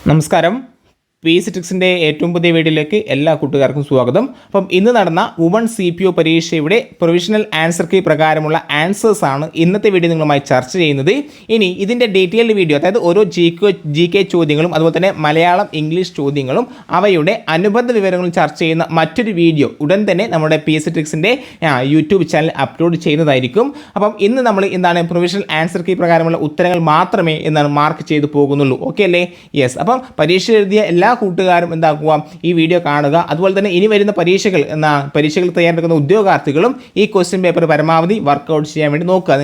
നമസ്കാരം. PSC ട്രിക്സിൻ്റെ ഏറ്റവും പുതിയ വീഡിയോയിലേക്ക് എല്ലാ കൂട്ടുകാർക്കും സ്വാഗതം. അപ്പം ഇന്ന് നടന്ന വുമൺ CPO പരീക്ഷയുടെ പ്രൊവിഷണൽ ആൻസർ കീ പ്രകാരമുള്ള ആൻസേഴ്സ് ആണ് ഇന്നത്തെ വീഡിയോ നിങ്ങളുമായി ചർച്ച ചെയ്യുന്നത്. ഇനി ഇതിൻ്റെ ഡീറ്റെയിൽഡ് വീഡിയോ, അതായത് ഓരോ GK ചോദ്യങ്ങളും അതുപോലെ തന്നെ മലയാളം ഇംഗ്ലീഷ് ചോദ്യങ്ങളും അവയുടെ അനുബന്ധ വിവരങ്ങളും ചർച്ച ചെയ്യുന്ന മറ്റൊരു വീഡിയോ ഉടൻ തന്നെ നമ്മുടെ PSC ട്രിക്സിൻ്റെ യൂട്യൂബ് ചാനൽ അപ്ലോഡ് ചെയ്യുന്നതായിരിക്കും. അപ്പം ഇന്ന് നമ്മൾ എന്താണ് പ്രൊവിഷണൽ ആൻസർ കീ പ്രകാരമുള്ള ഉത്തരങ്ങൾ മാത്രമേ എന്താണ് മാർക്ക് ചെയ്തു പോകുന്നുള്ളൂ. ഓക്കെ അല്ലേ? യെസ്. അപ്പം പരീക്ഷ എഴുതിയ എല്ലാ കൂട്ടുകാരും എന്താക്കുക, ഈ വീഡിയോ കാണുക. അതുപോലെ തന്നെ ഇനി വരുന്ന പരീക്ഷകൾ തയ്യാറെടുക്കുന്ന ഉദ്യോഗാർത്ഥികളും ഈ ക്വസ്റ്റ്യൻ പേപ്പർ പരമാവധി വർക്കൗട്ട് ചെയ്യാൻ വേണ്ടി നോക്കുക.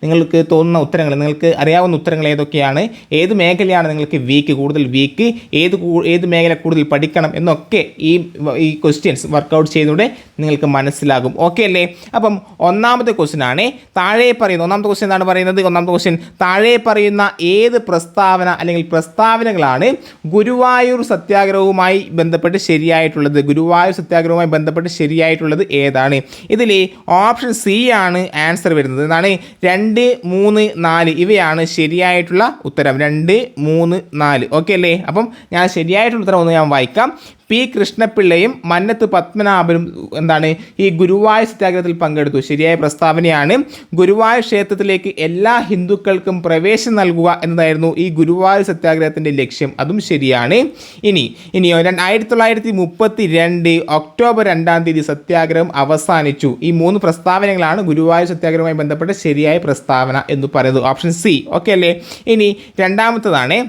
നിങ്ങൾക്ക് തോന്നുന്ന ഉത്തരങ്ങൾ, നിങ്ങൾക്ക് അറിയാവുന്ന ഉത്തരങ്ങൾ ഏതൊക്കെയാണ്, ഏത് മേഖലയാണ് നിങ്ങൾക്ക് കൂടുതൽ വീക്ക്, ഏത് മേഖല കൂടുതൽ പഠിക്കണം എന്നൊക്കെ ഈ ക്വസ്റ്റ്യൻസ് വർക്കൗട്ട് ചെയ്തൂടെ നിങ്ങൾക്ക് മനസ്സിലാകും. ഓക്കെ അല്ലേ? അപ്പം ഒന്നാമത്തെ ക്വസ്റ്റ്യൻ ആണ് ഒന്നാമത്തെ ക്വസ്റ്റ്യൻ എന്താണ് പറയുന്നത്? ഒന്നാമത്തെ ക്വസ്റ്റ്യൻ, താഴെ പറയുന്ന ഏത് പ്രസ്താവന അല്ലെങ്കിൽ പ്രസ്താവനകളാണ് ഗുരുവായൂർ സത്യാഗ്രഹവുമായി ബന്ധപ്പെട്ട് ശരിയായിട്ടുള്ളത് ഏതാണ്? ഇതിൽ ഓപ്ഷൻ സി ആണ് ആൻസർ വരുന്നത്. എന്താണ്? 2, 3, 4 ഇവയാണ് ശരിയായിട്ടുള്ള ഉത്തരം. 2, 3, 4. ഓക്കെ അല്ലേ? അപ്പം ഞാൻ ശരിയായിട്ടുള്ള ഉത്തരം ഒന്ന് ഞാൻ വായിക്കാം. P. കൃഷ്ണപിള്ളയും മന്നത്ത് പത്മനാഭനും എന്താണ് ഈ ഗുരുവായൂർ സത്യാഗ്രഹത്തിൽ പങ്കെടുത്തു. ശരിയായ പ്രസ്താവനയാണ്. ഗുരുവായൂർ ക്ഷേത്രത്തിലേക്ക് എല്ലാ ഹിന്ദുക്കൾക്കും പ്രവേശനം നൽകുക എന്നതായിരുന്നു ഈ ഗുരുവായൂർ സത്യാഗ്രഹത്തിൻ്റെ ലക്ഷ്യം. അതും ശരിയാണ്. ഇനിയോ 1932 ഒക്ടോബർ 2 സത്യാഗ്രഹം അവസാനിച്ചു. ഈ 3 പ്രസ്താവനകളാണ് ഗുരുവായൂർ സത്യാഗ്രഹവുമായി ബന്ധപ്പെട്ട ശരിയായ പ്രസ്താവന എന്ന് പറയുന്നത്. Option C. ഓക്കെ അല്ലേ? ഇനി രണ്ടാമത്തതാണ്,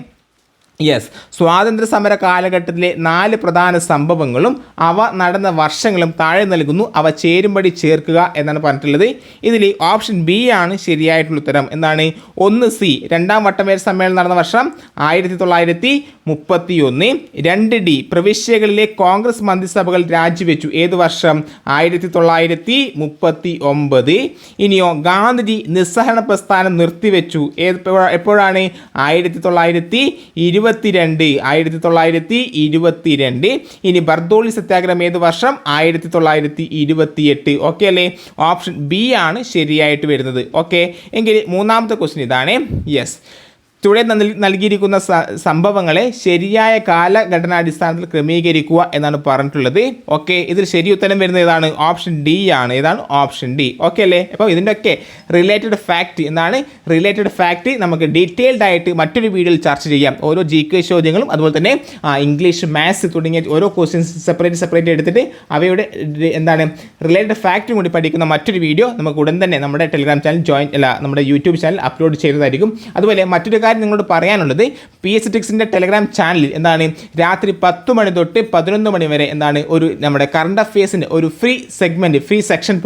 യെസ്, സ്വാതന്ത്ര്യ സമര കാലഘട്ടത്തിലെ 4 പ്രധാന സംഭവങ്ങളും അവ നടന്ന വർഷങ്ങളും താഴെ നൽകുന്നു. അവ ചേരുംപടി ചേർക്കുക എന്നാണ് പറഞ്ഞിട്ടുള്ളത്. ഇതിൽ ഓപ്ഷൻ ബി ആണ് ശരിയായിട്ടുള്ള ഉത്തരം. എന്താണ്? 1 സി, രണ്ടാം വട്ടമേൽ സമ്മേളനം നടന്ന വർഷം 1931. 2 ഡി, പ്രവിശ്യകളിലെ കോൺഗ്രസ് മന്ത്രിസഭകൾ രാജിവെച്ചു. ഏത് വർഷം? 1939. ഇനിയോ ഗാന്ധിജി നിസ്സഹരണ പ്രസ്ഥാനം നിർത്തിവെച്ചു. എപ്പോഴാണ്? 1922. ഇനി ബർദോളി സത്യാഗ്രഹം ഏത് വർഷം? 1928. ഓക്കെ അല്ലേ? ഓപ്ഷൻ ബി ആണ് ശരിയായിട്ട് വരുന്നത്. ഓക്കെ, എങ്കിൽ മൂന്നാമത്തെ ക്വസ്റ്റ്യൻ ഇതാണ്. യെസ്, ചുവടെ നൽകിയിരിക്കുന്ന സംഭവങ്ങളെ ശരിയായ കാലഘടനാടിസ്ഥാനത്തിൽ ക്രമീകരിക്കുക എന്നാണ് പറഞ്ഞിട്ടുള്ളത്. ഓക്കെ, ഇതിൽ ശരി ഉത്തരം വരുന്നത് ഏതാണ്? ഓപ്ഷൻ ഡി ആണ്. ഏതാണ്? Option D. ഓക്കെ അല്ലേ? അപ്പോൾ ഇതിൻ്റെയൊക്കെ റിലേറ്റഡ് ഫാക്റ്റ് നമുക്ക് ഡീറ്റെയിൽഡ് ആയിട്ട് മറ്റൊരു വീഡിയോയിൽ ചർച്ച ചെയ്യാം. ഓരോ GK ചോദ്യങ്ങളും അതുപോലെ തന്നെ ഇംഗ്ലീഷ്, മാത്സ് തുടങ്ങിയ ഓരോ ക്വസ്റ്റ്യൻസ് സെപ്പറേറ്റ് എടുത്തിട്ട് അവയുടെ റിലേറ്റഡ് ഫാക്റ്റും കൂടി പഠിക്കുന്ന മറ്റൊരു വീഡിയോ നമുക്ക് ഉടൻ തന്നെ നമ്മുടെ നമ്മുടെ യൂട്യൂബ് ചാനൽ അപ്ലോഡ് ചെയ്യുന്നതായിരിക്കും. അതുപോലെ മറ്റൊരു കാര്യം നിങ്ങളോട് പറയാനുള്ളത്, PSC ട്രിക്സിൻ്റെ ടെലഗ്രാം ചാനലിൽ രാത്രി 10 മണി തൊട്ട് 11 മണി വരെ നമ്മുടെ കറണ്ട് അഫയേഴ്സിൻ്റെ ഒരു ഫ്രീ സെക്ഷൻ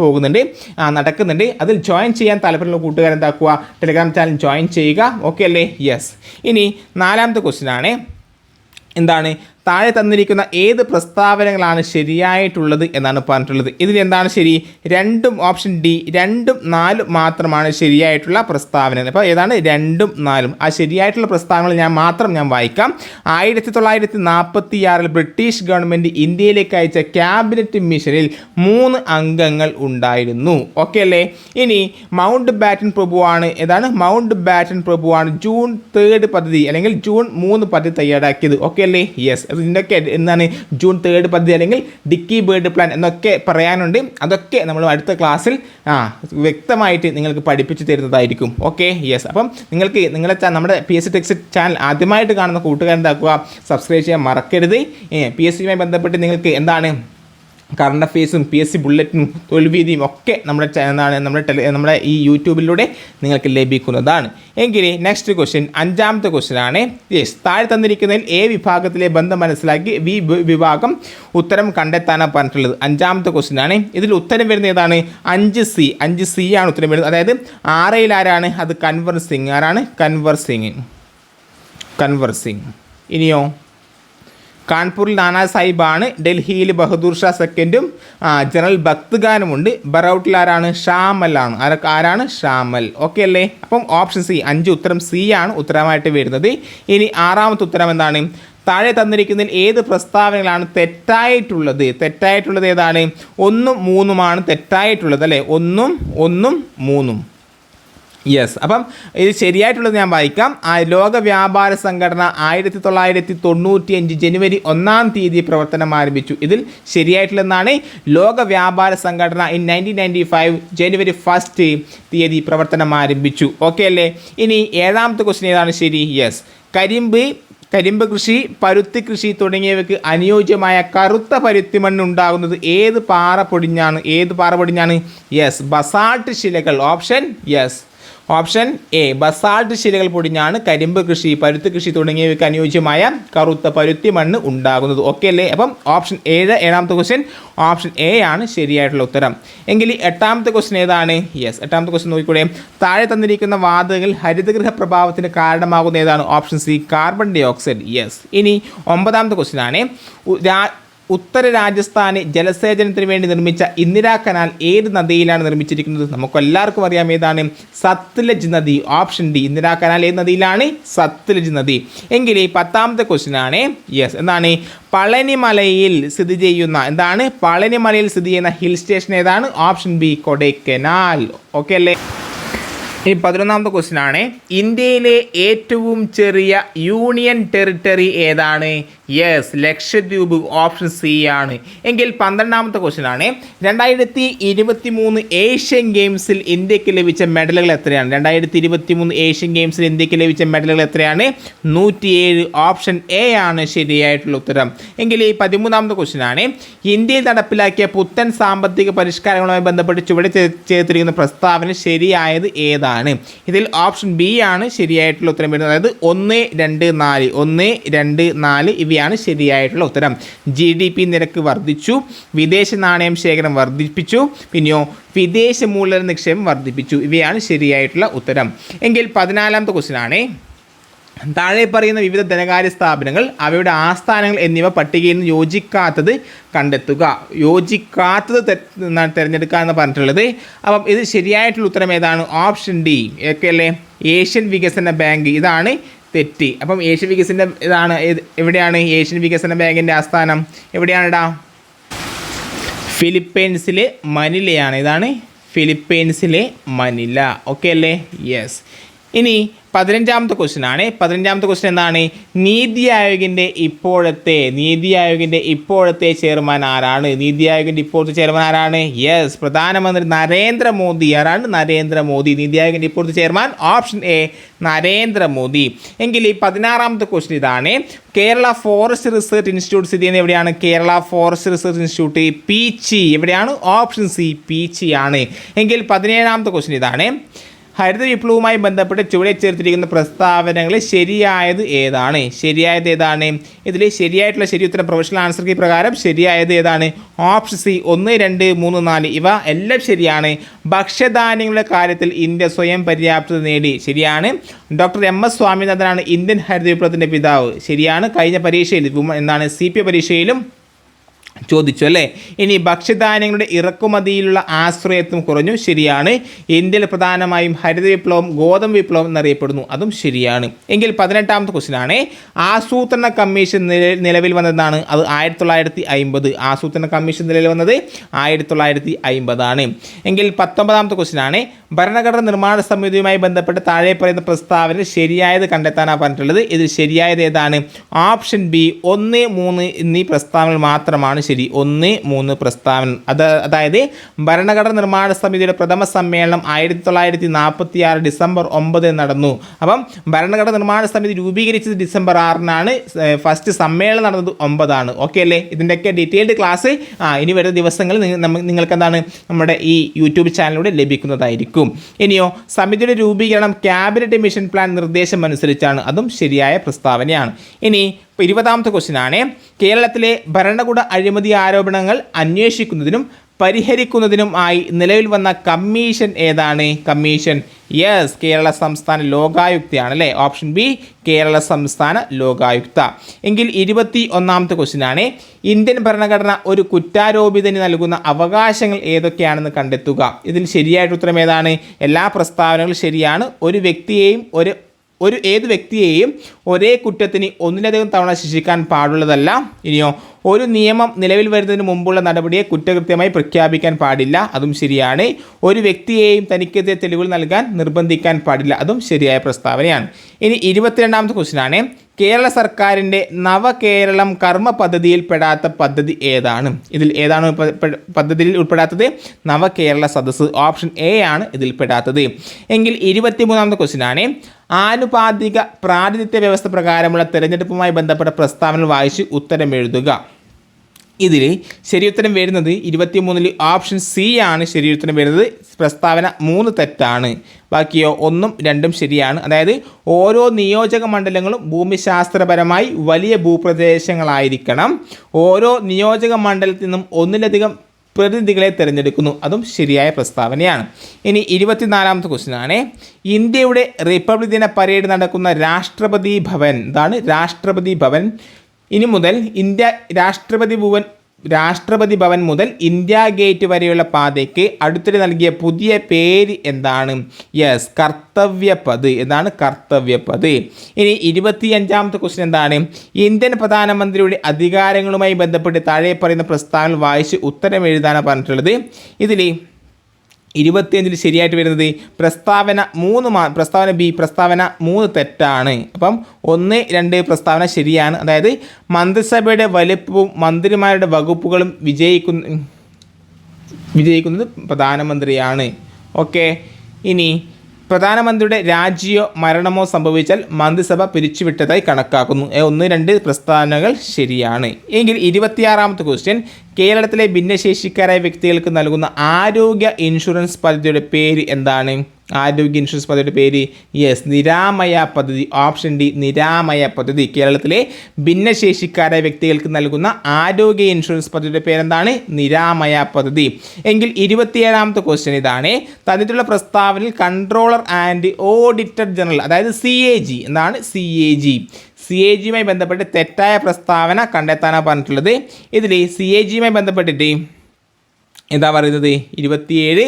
നടക്കുന്നുണ്ട്. അതിൽ ജോയിൻ ചെയ്യാൻ താല്പര്യമുള്ള കൂട്ടുകാർ എന്താക്കുക, ടെലഗ്രാം ചാനൽ ജോയിൻ ചെയ്യുക. ഓക്കെ അല്ലേ? യെസ്. ഇനി നാലാമത്തെ ക്വസ്റ്റ്യൻ ആണ്, എന്താണ്? താഴെ തന്നിരിക്കുന്ന ഏത് പ്രസ്താവനകളാണ് ശരിയായിട്ടുള്ളത് എന്നാണ് പറഞ്ഞിട്ടുള്ളത്. ഇതിൽ എന്താണ് ശരി? ഓപ്ഷൻ ഡി 2, 4 മാത്രമാണ് ശരിയായിട്ടുള്ള പ്രസ്താവനകൾ. അപ്പോൾ ഏതാണ് 2, 4? ആ ശരിയായിട്ടുള്ള പ്രസ്താവനകൾ ഞാൻ വായിക്കാം. 1946 ബ്രിട്ടീഷ് ഗവൺമെൻറ് ഇന്ത്യയിലേക്ക് അയച്ച ക്യാബിനറ്റ് മിഷനിൽ 3 അംഗങ്ങൾ ഉണ്ടായിരുന്നു. ഓക്കെ അല്ലേ? ഇനി മൗണ്ട് ബാറ്റൻ പ്രഭുവാണ്. മൗണ്ട് ബാറ്റൻ പ്രഭുവാണ് ജൂൺ 3 പദ്ധതി അല്ലെങ്കിൽ ജൂൺ 3 പദ്ധതി തയ്യാറാക്കിയത്. ഓക്കെ അല്ലേ? യെസ്. ഇതിൻ്റെയൊക്കെ ജൂൺ 3 പദ്ധതി അല്ലെങ്കിൽ ഡിക്കി ബേർഡ് പ്ലാൻ എന്നൊക്കെ പറയാനുണ്ട്. അതൊക്കെ നമ്മൾ അടുത്ത ക്ലാസ്സിൽ വ്യക്തമായിട്ട് നിങ്ങൾക്ക് പഠിപ്പിച്ചു തരുന്നതായിരിക്കും. Okay, yes. അപ്പം നമ്മുടെ PSC ട്രിക്സ് ചാനൽ ആദ്യമായിട്ട് കാണുന്ന കൂട്ടുകാർ എന്താക്കുക, സബ്സ്ക്രൈബ് ചെയ്യാൻ മറക്കരുത്. PSCയുമായി ബന്ധപ്പെട്ട് നിങ്ങൾക്ക് കറണ്ട് അഫയേഴ്സും PSC ബുള്ളറ്റും തൊഴിൽവീതിയും ഒക്കെ നമ്മുടെ ഈ യൂട്യൂബിലൂടെ നിങ്ങൾക്ക് ലഭിക്കുന്നതാണ്. എങ്കിൽ നെക്സ്റ്റ് ക്വസ്റ്റ്യൻ, അഞ്ചാമത്തെ ക്വസ്റ്റ്യൻ ആണ്. യെസ്, താഴെ തന്നിരിക്കുന്നതിൽ A വിഭാഗത്തിലെ ബന്ധം മനസ്സിലാക്കി B വിഭാഗം ഉത്തരം കണ്ടെത്താനാണ് പറഞ്ഞിട്ടുള്ളത്. അഞ്ചാമത്തെ ക്വസ്റ്റ്യൻ ആണ്. ഇതിൽ ഉത്തരം വരുന്നത് ഏതാണ്? 5 സി ആണ് ഉത്തരം വരുന്നത്. അതായത് 6 ആരാണ്? അത് കൻവർ സിംഗ്. ആരാണ്? കൻവർ സിംഗ്. ഇനിയോ കാൺപൂരിൽ നാനാ സാഹിബാണ്. ഡൽഹിയിൽ ബഹദൂർ ഷാ സെക്കൻഡും ജനറൽ ഭക്ത്ഖാനുമുണ്ട്. ബറൌട്ടിൽ ആരാണ്? ഷാമലാണ്. ആരാണ്? ഷാമൽ. ഓക്കെ അല്ലേ? അപ്പം ഓപ്ഷൻ സി, 5 ഉത്തരം സി ആണ് ഉത്തരമായിട്ട് വരുന്നത്. ഇനി ആറാമത്തെ ഉത്തരം എന്താണ്? താഴെ തന്നിരിക്കുന്നതിൽ ഏത് പ്രസ്താവനകളാണ് തെറ്റായിട്ടുള്ളത്? ഏതാണ്? 1, 3 തെറ്റായിട്ടുള്ളത് അല്ലേ? 1, 3. യെസ്, അപ്പം ഇത് ശരിയായിട്ടുള്ളത് ഞാൻ വായിക്കാം. ലോക വ്യാപാര സംഘടന 1995 ജനുവരി 1 പ്രവർത്തനം ആരംഭിച്ചു. ഇതിൽ ശരിയായിട്ടുള്ളതെന്നാണ് ലോക വ്യാപാര സംഘടന ഇൻ 1995 ജനുവരി 1 പ്രവർത്തനം ആരംഭിച്ചു. ഓക്കെ അല്ലേ? ഇനി 7ാമത്തെ ക്വസ്റ്റ്യൻ ഏതാണ് ശരി? യെസ്, കരിമ്പ് കൃഷി, പരുത്തി കൃഷി തുടങ്ങിയവയ്ക്ക് അനുയോജ്യമായ കറുത്ത പരുത്തി മണ്ണ് ഉണ്ടാകുന്നത് ഏത് പാറ പൊടിഞ്ഞാണ്? യെസ്, ബസാൾട്ട് ശിലകൾ. ഓപ്ഷൻ എ ബസാൾട്ട് ശിലകൾ പൊടിഞ്ഞാണ് കരിമ്പ് കൃഷി, പരുത്തി കൃഷി തുടങ്ങിയവയ്ക്ക് അനുയോജ്യമായ കറുത്ത പരുത്തി മണ്ണ് ഉണ്ടാകുന്നത്. ഓക്കെ അല്ലേ? അപ്പം ഓപ്ഷൻ 7ാമത്തെ ക്വസ്റ്റ്യൻ ഓപ്ഷൻ എ ആണ് ശരിയായിട്ടുള്ള ഉത്തരം. എങ്കിൽ 8ാമത്തെ ക്വസ്റ്റ്യൻ ഏതാണ്? യെസ്, 8ാമത്തെ ക്വസ്റ്റ്യൻ നോക്കിക്കൂടെ. താഴെ തന്നിരിക്കുന്ന വാതകങ്ങൾ ഹരിതഗൃഹ പ്രഭാവത്തിന് കാരണമാകുന്ന ഏതാണ്? Option C carbon dioxide. Yes. ഇനി 9ാമത്തെ ക്വസ്റ്റ്യൻ ആണ്. ഉത്തര രാജസ്ഥാന് ജലസേചനത്തിന് വേണ്ടി നിർമ്മിച്ച ഇന്ദിരാ കനാൽ ഏത് നദിയിലാണ് നിർമ്മിച്ചിരിക്കുന്നത്? നമുക്കെല്ലാവർക്കും അറിയാം ഏതാണ്? സത്ലജ് നദി. Option D. ഇന്ദിരാ കനാൽ ഏത് നദിയിലാണ്? സത്ലജ് നദി. എങ്കിൽ 10ാമത്തെ ക്വസ്റ്റ്യൻ ആണ്. യെസ്, എന്താണ്? പളനിമലയിൽ സ്ഥിതി ചെയ്യുന്ന ഹിൽ സ്റ്റേഷൻ ഏതാണ്? Option B Kodaikanal. ഓക്കെ അല്ലേ? ഈ 11ാമത്തെ ക്വസ്റ്റ്യൻ ആണ്. ഇന്ത്യയിലെ ഏറ്റവും ചെറിയ യൂണിയൻ ടെറിട്ടറി ഏതാണ്? യെസ്, ലക്ഷദ്വീപ്. ഓപ്ഷൻ സി ആണ്. എങ്കിൽ 12ാമത്തെ ക്വസ്റ്റ്യൻ ആണ്. 2023 ഏഷ്യൻ ഗെയിംസിൽ ഇന്ത്യക്ക് ലഭിച്ച മെഡലുകൾ എത്രയാണ്? 2023 ഏഷ്യൻ ഗെയിംസിൽ ഇന്ത്യക്ക് ലഭിച്ച മെഡലുകൾ എത്രയാണ്? 107. ഓപ്ഷൻ എ ആണ് ശരിയായിട്ടുള്ള ഉത്തരം. എങ്കിൽ ഈ 13ാമത്തെ ക്വസ്റ്റ്യൻ ആണ്. ഇന്ത്യയിൽ നടപ്പിലാക്കിയ പുത്തൻ സാമ്പത്തിക പരിഷ്കാരങ്ങളുമായി ബന്ധപ്പെട്ട് ചുവടെ ചേർത്തിരിക്കുന്ന പ്രസ്താവന ശരിയായത് ഏതാണ്? ഇതിൽ ഓപ്ഷൻ ബി ആണ് ശരിയായിട്ടുള്ള ഉത്തരം വരുന്നത്. അതായത് 1, 2, 4 1, 2, 4 ഇവയാണ് ശരിയായിട്ടുള്ള ഉത്തരം. GDP നിരക്ക് വർദ്ധിച്ചു, വിദേശ നാണയം ശേഖരം വർദ്ധിപ്പിച്ചു, പിന്നെയോ വിദേശ മൂലധന നിക്ഷേപം വർദ്ധിപ്പിച്ചു. ഇവയാണ് ശരിയായിട്ടുള്ള ഉത്തരം. എങ്കിൽ 14ാമത്തെ ക്വസ്റ്റ്യൻ ആണ്. താഴെ പറയുന്ന വിവിധ ധനകാര്യ സ്ഥാപനങ്ങൾ അവയുടെ ആസ്ഥാനങ്ങൾ എന്നിവ പട്ടികയിൽ നിന്ന് യോജിക്കാത്തത് കണ്ടെത്തുക. തിരഞ്ഞെടുക്കുക എന്ന് പറഞ്ഞിട്ടുള്ളത്. അപ്പം ഇത് ശരിയായിട്ടുള്ള ഉത്തരം ഏതാണ്? Option D. ഓക്കെ അല്ലേ? ഏഷ്യൻ വികസന ബാങ്ക്. ഇതാണ് തെറ്റി. അപ്പം ഏഷ്യൻ വികസന എവിടെയാണ് ഏഷ്യൻ വികസന ബാങ്കിൻ്റെ ആസ്ഥാനം? എവിടെയാണിടാ? ഫിലിപ്പൈൻസിലെ മനിലയാണ്. ഇതാണ് ഫിലിപ്പൈൻസിലെ മനില. ഓക്കെ അല്ലേ? യെസ്. ഇനി 15ാമത്തെ ക്വസ്റ്റ്യൻ ആണ്. 15ാമത്തെ ക്വസ്റ്റ്യൻ എന്താണ്? നീതി ആയോഗിൻ്റെ ഇപ്പോഴത്തെ ചെയർമാൻ ആരാണ്? യെസ്, പ്രധാനമന്ത്രി നരേന്ദ്രമോദി. ആരാണ്? നരേന്ദ്രമോദി. നീതി ആയോഗിൻ്റെ ഇപ്പോഴത്തെ ചെയർമാൻ ഓപ്ഷൻ എ നരേന്ദ്രമോദി. എങ്കിൽ ഈ 16ാമത്തെ ക്വസ്റ്റ്യൻ ഇതാണ്. കേരള ഫോറസ്റ്റ് റിസർച്ച് ഇൻസ്റ്റിറ്റ്യൂട്ട് സ്ഥിതി ചെയ്യുന്നത് എവിടെയാണ്? Kerala forest research institute Peechi. എവിടെയാണ്? ഓപ്ഷൻ സി പീച്ചി ആണ്. എങ്കിൽ 17ാമത്തെ ക്വസ്റ്റ്യൻ ഇതാണ്. ഹരിത വിപ്ലവവുമായി ബന്ധപ്പെട്ട് ചുവടെ ചേർത്തിരിക്കുന്ന പ്രസ്താവനകളിൽ ശരിയായത് ഏതാണ്? ഇതിൽ ശരിയായിട്ടുള്ള ഉത്തരം പ്രൊഫഷണൽ ആൻസർ കീ പ്രകാരം ശരിയായത് ഏതാണ്? ഓപ്ഷൻ സി 1, 2, 3, 4 ഇവ എല്ലാം ശരിയാണ്. ഭക്ഷ്യധാന്യങ്ങളുടെ കാര്യത്തിൽ ഇന്ത്യ സ്വയം പര്യാപ്തത നേടി. ശരിയാണ്. ഡോക്ടർ MS സ്വാമിനാഥനാണ് ഇന്ത്യൻ ഹരിത വിപ്ലവത്തിൻ്റെ പിതാവ്. ശരിയാണ്. കഴിഞ്ഞ പരീക്ഷയിൽ CP പരീക്ഷയിലും ചോദിച്ചു അല്ലേ? ഇനി ഭക്ഷ്യധാന്യങ്ങളുടെ ഇറക്കുമതിയിലുള്ള ആശ്രയത്വം കുറഞ്ഞു. ശരിയാണ്. ഇന്ത്യയിൽ പ്രധാനമായും ഹരിത വിപ്ലവം ഗോതമ്പ് വിപ്ലവം എന്നറിയപ്പെടുന്നു. അതും ശരിയാണ്. എങ്കിൽ 18ാമത്തെ ക്വസ്റ്റ്യൻ ആണ്. ആസൂത്രണ കമ്മീഷൻ നിലവിൽ വന്നതാണ്? അത് 1950. ആസൂത്രണ കമ്മീഷൻ നിലവിൽ വന്നത് 1950 ആണ്. എങ്കിൽ 19ാമത്തെ ക്വസ്റ്റ്യൻ ആണ്. ഭരണഘടന നിർമ്മാണ സമിതിയുമായി ബന്ധപ്പെട്ട് താഴെ പറയുന്ന പ്രസ്താവന ശരിയായത് കണ്ടെത്താനാണ് പറഞ്ഞിട്ടുള്ളത്. ഇതിൽ ശരിയായത് ഏതാണ്? ഓപ്ഷൻ ബി 1, 3 എന്നീ പ്രസ്താവനകൾ മാത്രമാണ് ശരി. 1, 3 പ്രസ്താവന. അതായത് ഭരണഘടന നിർമ്മാണ സമിതിയുടെ പ്രഥമ സമ്മേളനം 1946 ഡിസംബർ 9 നടന്നു. അപ്പം ഭരണഘടന നിർമ്മാണ സമിതി രൂപീകരിച്ചത് ഡിസംബർ 6 ഫസ്റ്റ് സമ്മേളനം നടന്നത് 9. ഓക്കെ അല്ലേ? ഇതിൻ്റെയൊക്കെ ഡീറ്റെയിൽഡ് ക്ലാസ് ഇനി വരുന്ന ദിവസങ്ങളിൽ നിങ്ങൾക്ക് എന്താണ് നമ്മുടെ ഈ യൂട്യൂബ് ചാനലിലൂടെ ലഭിക്കുന്നതായിരിക്കും. ഇനിയോ സമിതിയുടെ രൂപീകരണം ക്യാബിനറ്റ് മിഷൻ പ്ലാൻ നിർദ്ദേശം അനുസരിച്ചാണ്. അതും ശരിയായ പ്രസ്താവനയാണ്. ഇനി 20ാമത്തെ ക്വസ്റ്റ്യൻ ആണ്. കേരളത്തിലെ ഭരണകൂട അഴിമതി ആരോപണങ്ങൾ അന്വേഷിക്കുന്നതിനും പരിഹരിക്കുന്നതിനുമായി നിലവിൽ വന്ന കമ്മീഷൻ ഏതാണ്? യെസ്, കേരള സംസ്ഥാന ലോകായുക്തയാണ് അല്ലേ? ഓപ്ഷൻ ബി കേരള സംസ്ഥാന ലോകായുക്ത. എങ്കിൽ 21ാമത്തെ ക്വസ്റ്റ്യൻ ആണ്. ഇന്ത്യൻ ഭരണഘടന ഒരു കുറ്റാരോപിതന് നൽകുന്ന അവകാശങ്ങൾ ഏതൊക്കെയാണെന്ന് കണ്ടെത്തുക. ഇതിൽ ശരിയായിട്ട് ഉത്തരം ഏതാണ്? എല്ലാ പ്രസ്താവനകളും ശരിയാണ്. ഏത് വ്യക്തിയെയും ഒരേ കുറ്റത്തിന് ഒന്നിലധികം തവണ ശിക്ഷിക്കാൻ പാടുള്ളതല്ല. ഇനിയോ ഒരു നിയമം നിലവിൽ വരുന്നതിന് മുമ്പുള്ള നടപടിയെ കുറ്റകൃത്യമായി പ്രഖ്യാപിക്കാൻ പാടില്ല, അതും ശരിയാണ്. ഒരു വ്യക്തിയെയും തനിക്കെതിരെ തെളിവുകൾ നൽകാൻ നിർബന്ധിക്കാൻ പാടില്ല, അതും ശരിയായ പ്രസ്താവനയാണ്. ഇനി 22ാമത്തെ ക്വസ്റ്റ്യൻ ആണ്, കേരള സർക്കാരിൻ്റെ നവകേരളം കർമ്മ പദ്ധതിയിൽ പെടാത്ത പദ്ധതി ഏതാണ്? ഇതിൽ ഏതാണ് പദ്ധതിയിൽ ഉൾപ്പെടാത്തത്? നവകേരള സദസ്സ്, ഓപ്ഷൻ എ ആണ് ഇതിൽ പെടാത്തത്. എങ്കിൽ 23ാമത്തെ ക്വസ്റ്റ്യൻ ആണ്, ആനുപാതിക പ്രാതിനിധ്യ വ്യവസ്ഥ പ്രകാരമുള്ള തിരഞ്ഞെടുപ്പുമായി ബന്ധപ്പെട്ട പ്രസ്താവനകൾ വായിച്ച് ഉത്തരം എഴുതുക. ഇതിൽ ശരിയുത്തരം വരുന്നത് 23ൽ ഓപ്ഷൻ സി ആണ് ശരിയുത്തരം വരുന്നത്. പ്രസ്താവന 3 തെറ്റാണ്, ബാക്കിയോ 1ഉം 2ഉം ശരിയാണ്. അതായത് ഓരോ നിയോജക മണ്ഡലങ്ങളും ഭൂമിശാസ്ത്രപരമായി വലിയ ഭൂപ്രദേശങ്ങളായിരിക്കണം. ഓരോ നിയോജക മണ്ഡലത്തിൽ നിന്നും ഒന്നിലധികം പ്രതിനിധികളെ തിരഞ്ഞെടുക്കുന്നു, അതും ശരിയായ പ്രസ്താവനയാണ്. ഇനി 24ാമത്തെ ക്വസ്റ്റ്യൻ ആണ്, ഇന്ത്യയുടെ റിപ്പബ്ലിക് ദിന പരേഡ് നടക്കുന്ന രാഷ്ട്രപതി ഭവൻ, ഇതാണ് രാഷ്ട്രപതി ഭവൻ. ഇനി മുതൽ രാഷ്ട്രപതി ഭവൻ മുതൽ ഇന്ത്യ ഗേറ്റ് വരെയുള്ള പാതയ്ക്ക് അടുത്തിടെ നൽകിയ പുതിയ പേര് എന്താണ്? യെസ്, കർത്തവ്യപഥ്. എന്താണ്? കർത്തവ്യപഥ്. ഇനി 25ാമത്തെ ക്വസ്റ്റ്യൻ എന്താണ്? ഇന്ത്യൻ പ്രധാനമന്ത്രിയുടെ അധികാരങ്ങളുമായി ബന്ധപ്പെട്ട് താഴെ പറയുന്ന പ്രസ്താവനകൾ വായിച്ച് ഉത്തരം എഴുതാനാണ് പറഞ്ഞിട്ടുള്ളത്. ഇതിൽ 25ൽ ശരിയായിട്ട് വരുന്നത് പ്രസ്താവന ബി, പ്രസ്താവന 3 തെറ്റാണ്. അപ്പം 1, 2 പ്രസ്താവന ശരിയാണ്. അതായത് മന്ത്രിസഭയുടെ വലിപ്പവും മന്ത്രിമാരുടെ വകുപ്പുകളും വിജയിക്കുന്നത് പ്രധാനമന്ത്രിയാണ്. ഓക്കെ. ഇനി പ്രധാനമന്ത്രിയുടെ രാജിയോ മരണമോ സംഭവിച്ചാൽ മന്ത്രിസഭ പിരിച്ചുവിട്ടതായി കണക്കാക്കുന്നു. 1, 2 പ്രസ്താവനകൾ ശരിയാണ്. എങ്കിൽ 26ാമത്തെ ക്വസ്റ്റ്യൻ, കേരളത്തിലെ ഭിന്നശേഷിക്കാരായ വ്യക്തികൾക്ക് നൽകുന്ന ആരോഗ്യ ഇൻഷുറൻസ് പദ്ധതിയുടെ പേര് എന്താണ്? ആരോഗ്യ ഇൻഷുറൻസ് പദ്ധതിയുടെ പേര് യെസ്, നിരാമയ പദ്ധതി, ഓപ്ഷൻ ഡി നിരാമയ പദ്ധതി. കേരളത്തിലെ ഭിന്നശേഷിക്കാരായ വ്യക്തികൾക്ക് നൽകുന്ന ആരോഗ്യ ഇൻഷുറൻസ് പദ്ധതിയുടെ പേരെന്താണ്? നിരാമയ പദ്ധതി. എങ്കിൽ 27ാമത്തെ ക്വസ്റ്റ്യൻ ഇതാണ്, തന്നിട്ടുള്ള പ്രസ്താവനയിൽ കൺട്രോളർ ആൻഡ് ഓഡിറ്റർ ജനറൽ, അതായത് CAG, എന്താണ്? CAGയുമായി ബന്ധപ്പെട്ട് തെറ്റായ പ്രസ്താവന കണ്ടെത്താനാണ് പറഞ്ഞിട്ടുള്ളത്. ഇതിൽ CAGയുമായി ബന്ധപ്പെട്ടിട്ട് എന്താ പറയുന്നത്? 27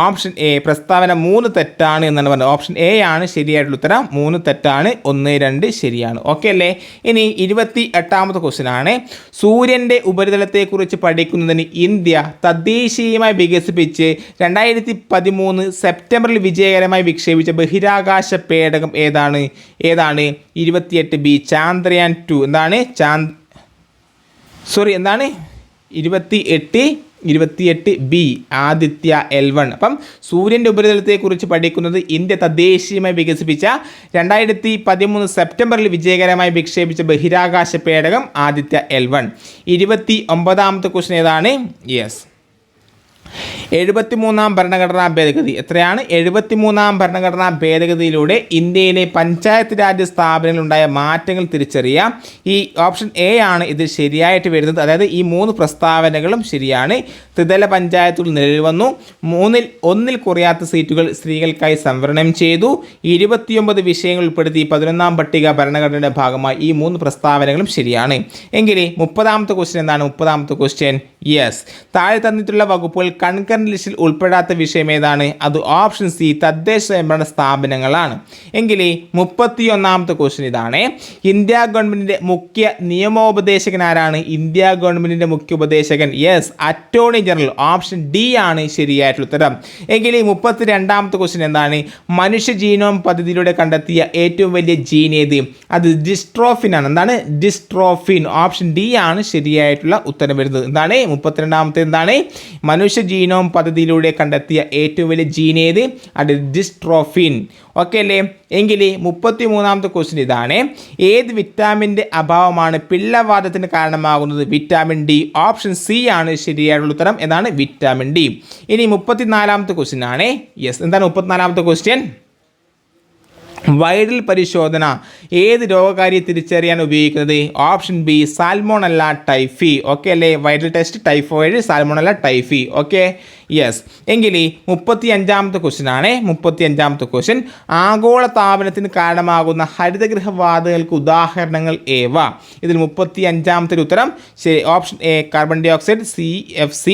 ഓപ്ഷൻ എ, പ്രസ്താവന 3 തെറ്റാണ് എന്നാണ് പറഞ്ഞത്. ഓപ്ഷൻ എ ആണ് ശരിയായിട്ടുള്ള ഉത്തരം. 3 തെറ്റാണ്, 1, 2 ശരിയാണ്. ഓക്കെ അല്ലേ? ഇനി 28ാമത്തെ ക്വസ്റ്റ്യൻ ആണ്, സൂര്യൻ്റെ ഉപരിതലത്തെക്കുറിച്ച് പഠിക്കുന്നതിന് ഇന്ത്യ തദ്ദേശീയമായി വികസിപ്പിച്ച് 2013 സെപ്റ്റംബറിൽ വിജയകരമായി വിക്ഷേപിച്ച ബഹിരാകാശ പേടകം ഏതാണ്? 28 ബി, ചാന്ദ്രയാൻ 2. എന്താണ്? 28 ബി, ആദിത്യ L1. അപ്പം സൂര്യൻ്റെ ഉപരിതലത്തെക്കുറിച്ച് പഠിക്കുന്നത് ഇന്ത്യ തദ്ദേശീയമായി വികസിപ്പിച്ച 2013 സെപ്റ്റംബറിൽ വിജയകരമായി വിക്ഷേപിച്ച ബഹിരാകാശ പേടകം ആദിത്യ L1. 29ാമത്തെ ക്വസ്റ്റ്യൻ ഏതാണ്? യെസ്, 73ാം ഭരണഘടനാ ഭേദഗതി. എത്രയാണ്? 73ാം ഭരണഘടനാ ഭേദഗതിയിലൂടെ ഇന്ത്യയിലെ പഞ്ചായത്ത് രാജ് സ്ഥാപനങ്ങളിലുണ്ടായ മാറ്റങ്ങൾ തിരിച്ചറിയാം. ഈ ഓപ്ഷൻ എ ആണ് ഇതിൽ ശരിയായിട്ട് വരുന്നത്. അതായത് ഈ 3 പ്രസ്താവനകളും ശരിയാണ്. ത്രിതല പഞ്ചായത്തുകൾ നിലവിൽ വന്നു. 1-ൽ കുറയാത്ത സീറ്റുകൾ സ്ത്രീകൾക്കായി സംവരണം ചെയ്തു. 29 വിഷയങ്ങൾ ഉൾപ്പെടുത്തി 11ാം പട്ടിക ഭരണഘടനയുടെ ഭാഗമായി ഈ 3 പ്രസ്താവനകളും ശരിയാണ്. എങ്കിൽ 30ാമത്തെ ക്വസ്റ്റ്യൻ എന്താണ്? 30ാമത്തെ ക്വസ്റ്റ്യൻ യെസ്, താഴെ തന്നിട്ടുള്ള വകുപ്പുകൾ കൺകറന്റ് ലിസ്റ്റിൽ ഉൾപ്പെടാത്ത വിഷയം ഏതാണ്? അത് ഓപ്ഷൻ സി, തദ്ദേശ സ്വയംഭരണ സ്ഥാപനങ്ങളാണ്. എങ്കിൽ 31ാമത്തെ ക്വസ്റ്റ്യൻ ഇതാണ്, ഇന്ത്യ ഗവൺമെൻറ്റിൻ്റെ മുഖ്യ നിയമോപദേശകൻ ആരാണ്? ഇന്ത്യ ഗവൺമെൻറ്റിൻ്റെ മുഖ്യ ഉപദേശകൻ yes, attorney general. Option D ആണ് ശരിയായിട്ടുള്ള ഉത്തരം. എങ്കിൽ 32ാമത്തെ ക്വസ്റ്റ്യൻ എന്താണ്? മനുഷ്യ ജീനോം പദ്ധതിയിലൂടെ കണ്ടെത്തിയ ഏറ്റവും വലിയ ജീൻ ഏത്? അത് ഡിസ്ട്രോഫിൻ ആണ്. എന്താണ്? ഡിസ്ട്രോഫിൻ. ഓപ്ഷൻ ഡി ആണ് ശരിയായിട്ടുള്ള ഉത്തരം വരുന്നത്. എന്താണ്? 32ാമത്തെ എന്താണ്? മനുഷ്യ ജീനോം പദ്ധതിയിലൂടെ കണ്ടെത്തിയ ഏറ്റവും വലിയ ജീൻ ഏത്? അത് ഡിസ്ട്രോഫിൻ. ഓക്കെ അല്ലേ? എങ്കിൽ 33ാമത്തെ ക്വസ്റ്റ്യൻ ഇതാണ്, ഏത് വിറ്റാമിൻ്റെ അഭാവമാണ് പിള്ളവാതത്തിന് കാരണമാകുന്നത്? Vitamin D. ഓപ്ഷൻ സി ആണ് ശരിയായിട്ടുള്ള ഉത്തരം. എന്താണ്? Vitamin D. ഇനി 34ാമത്തെ ക്വസ്റ്റ്യൻ ആണ്. യെസ്, എന്താണ് 34ാമത്തെ ക്വസ്റ്റ്യൻ? വൈറൽ പരിശോധന ഏത് രോഗകാരിയെ തിരിച്ചറിയാൻ ഉപയോഗിക്കുന്നത്? Option B, salmonella typhi. Okay അല്ലേ? Viral test, typhoid, salmonella typhi. Okay yes. എങ്കിൽ 35ാമത്തെ ക്വസ്റ്റ്യൻ ആണ്. 35ാമത്തെ ക്വസ്റ്റ്യൻ, ആഗോള താപനത്തിന് കാരണമാകുന്ന ഹരിതഗൃഹവാതകങ്ങൾക്ക് ഉദാഹരണങ്ങൾ ഏവ? ഇതിൽ 35ാമത്തെ ഉത്തരം ശരി. Option A, carbon dioxide, CFC,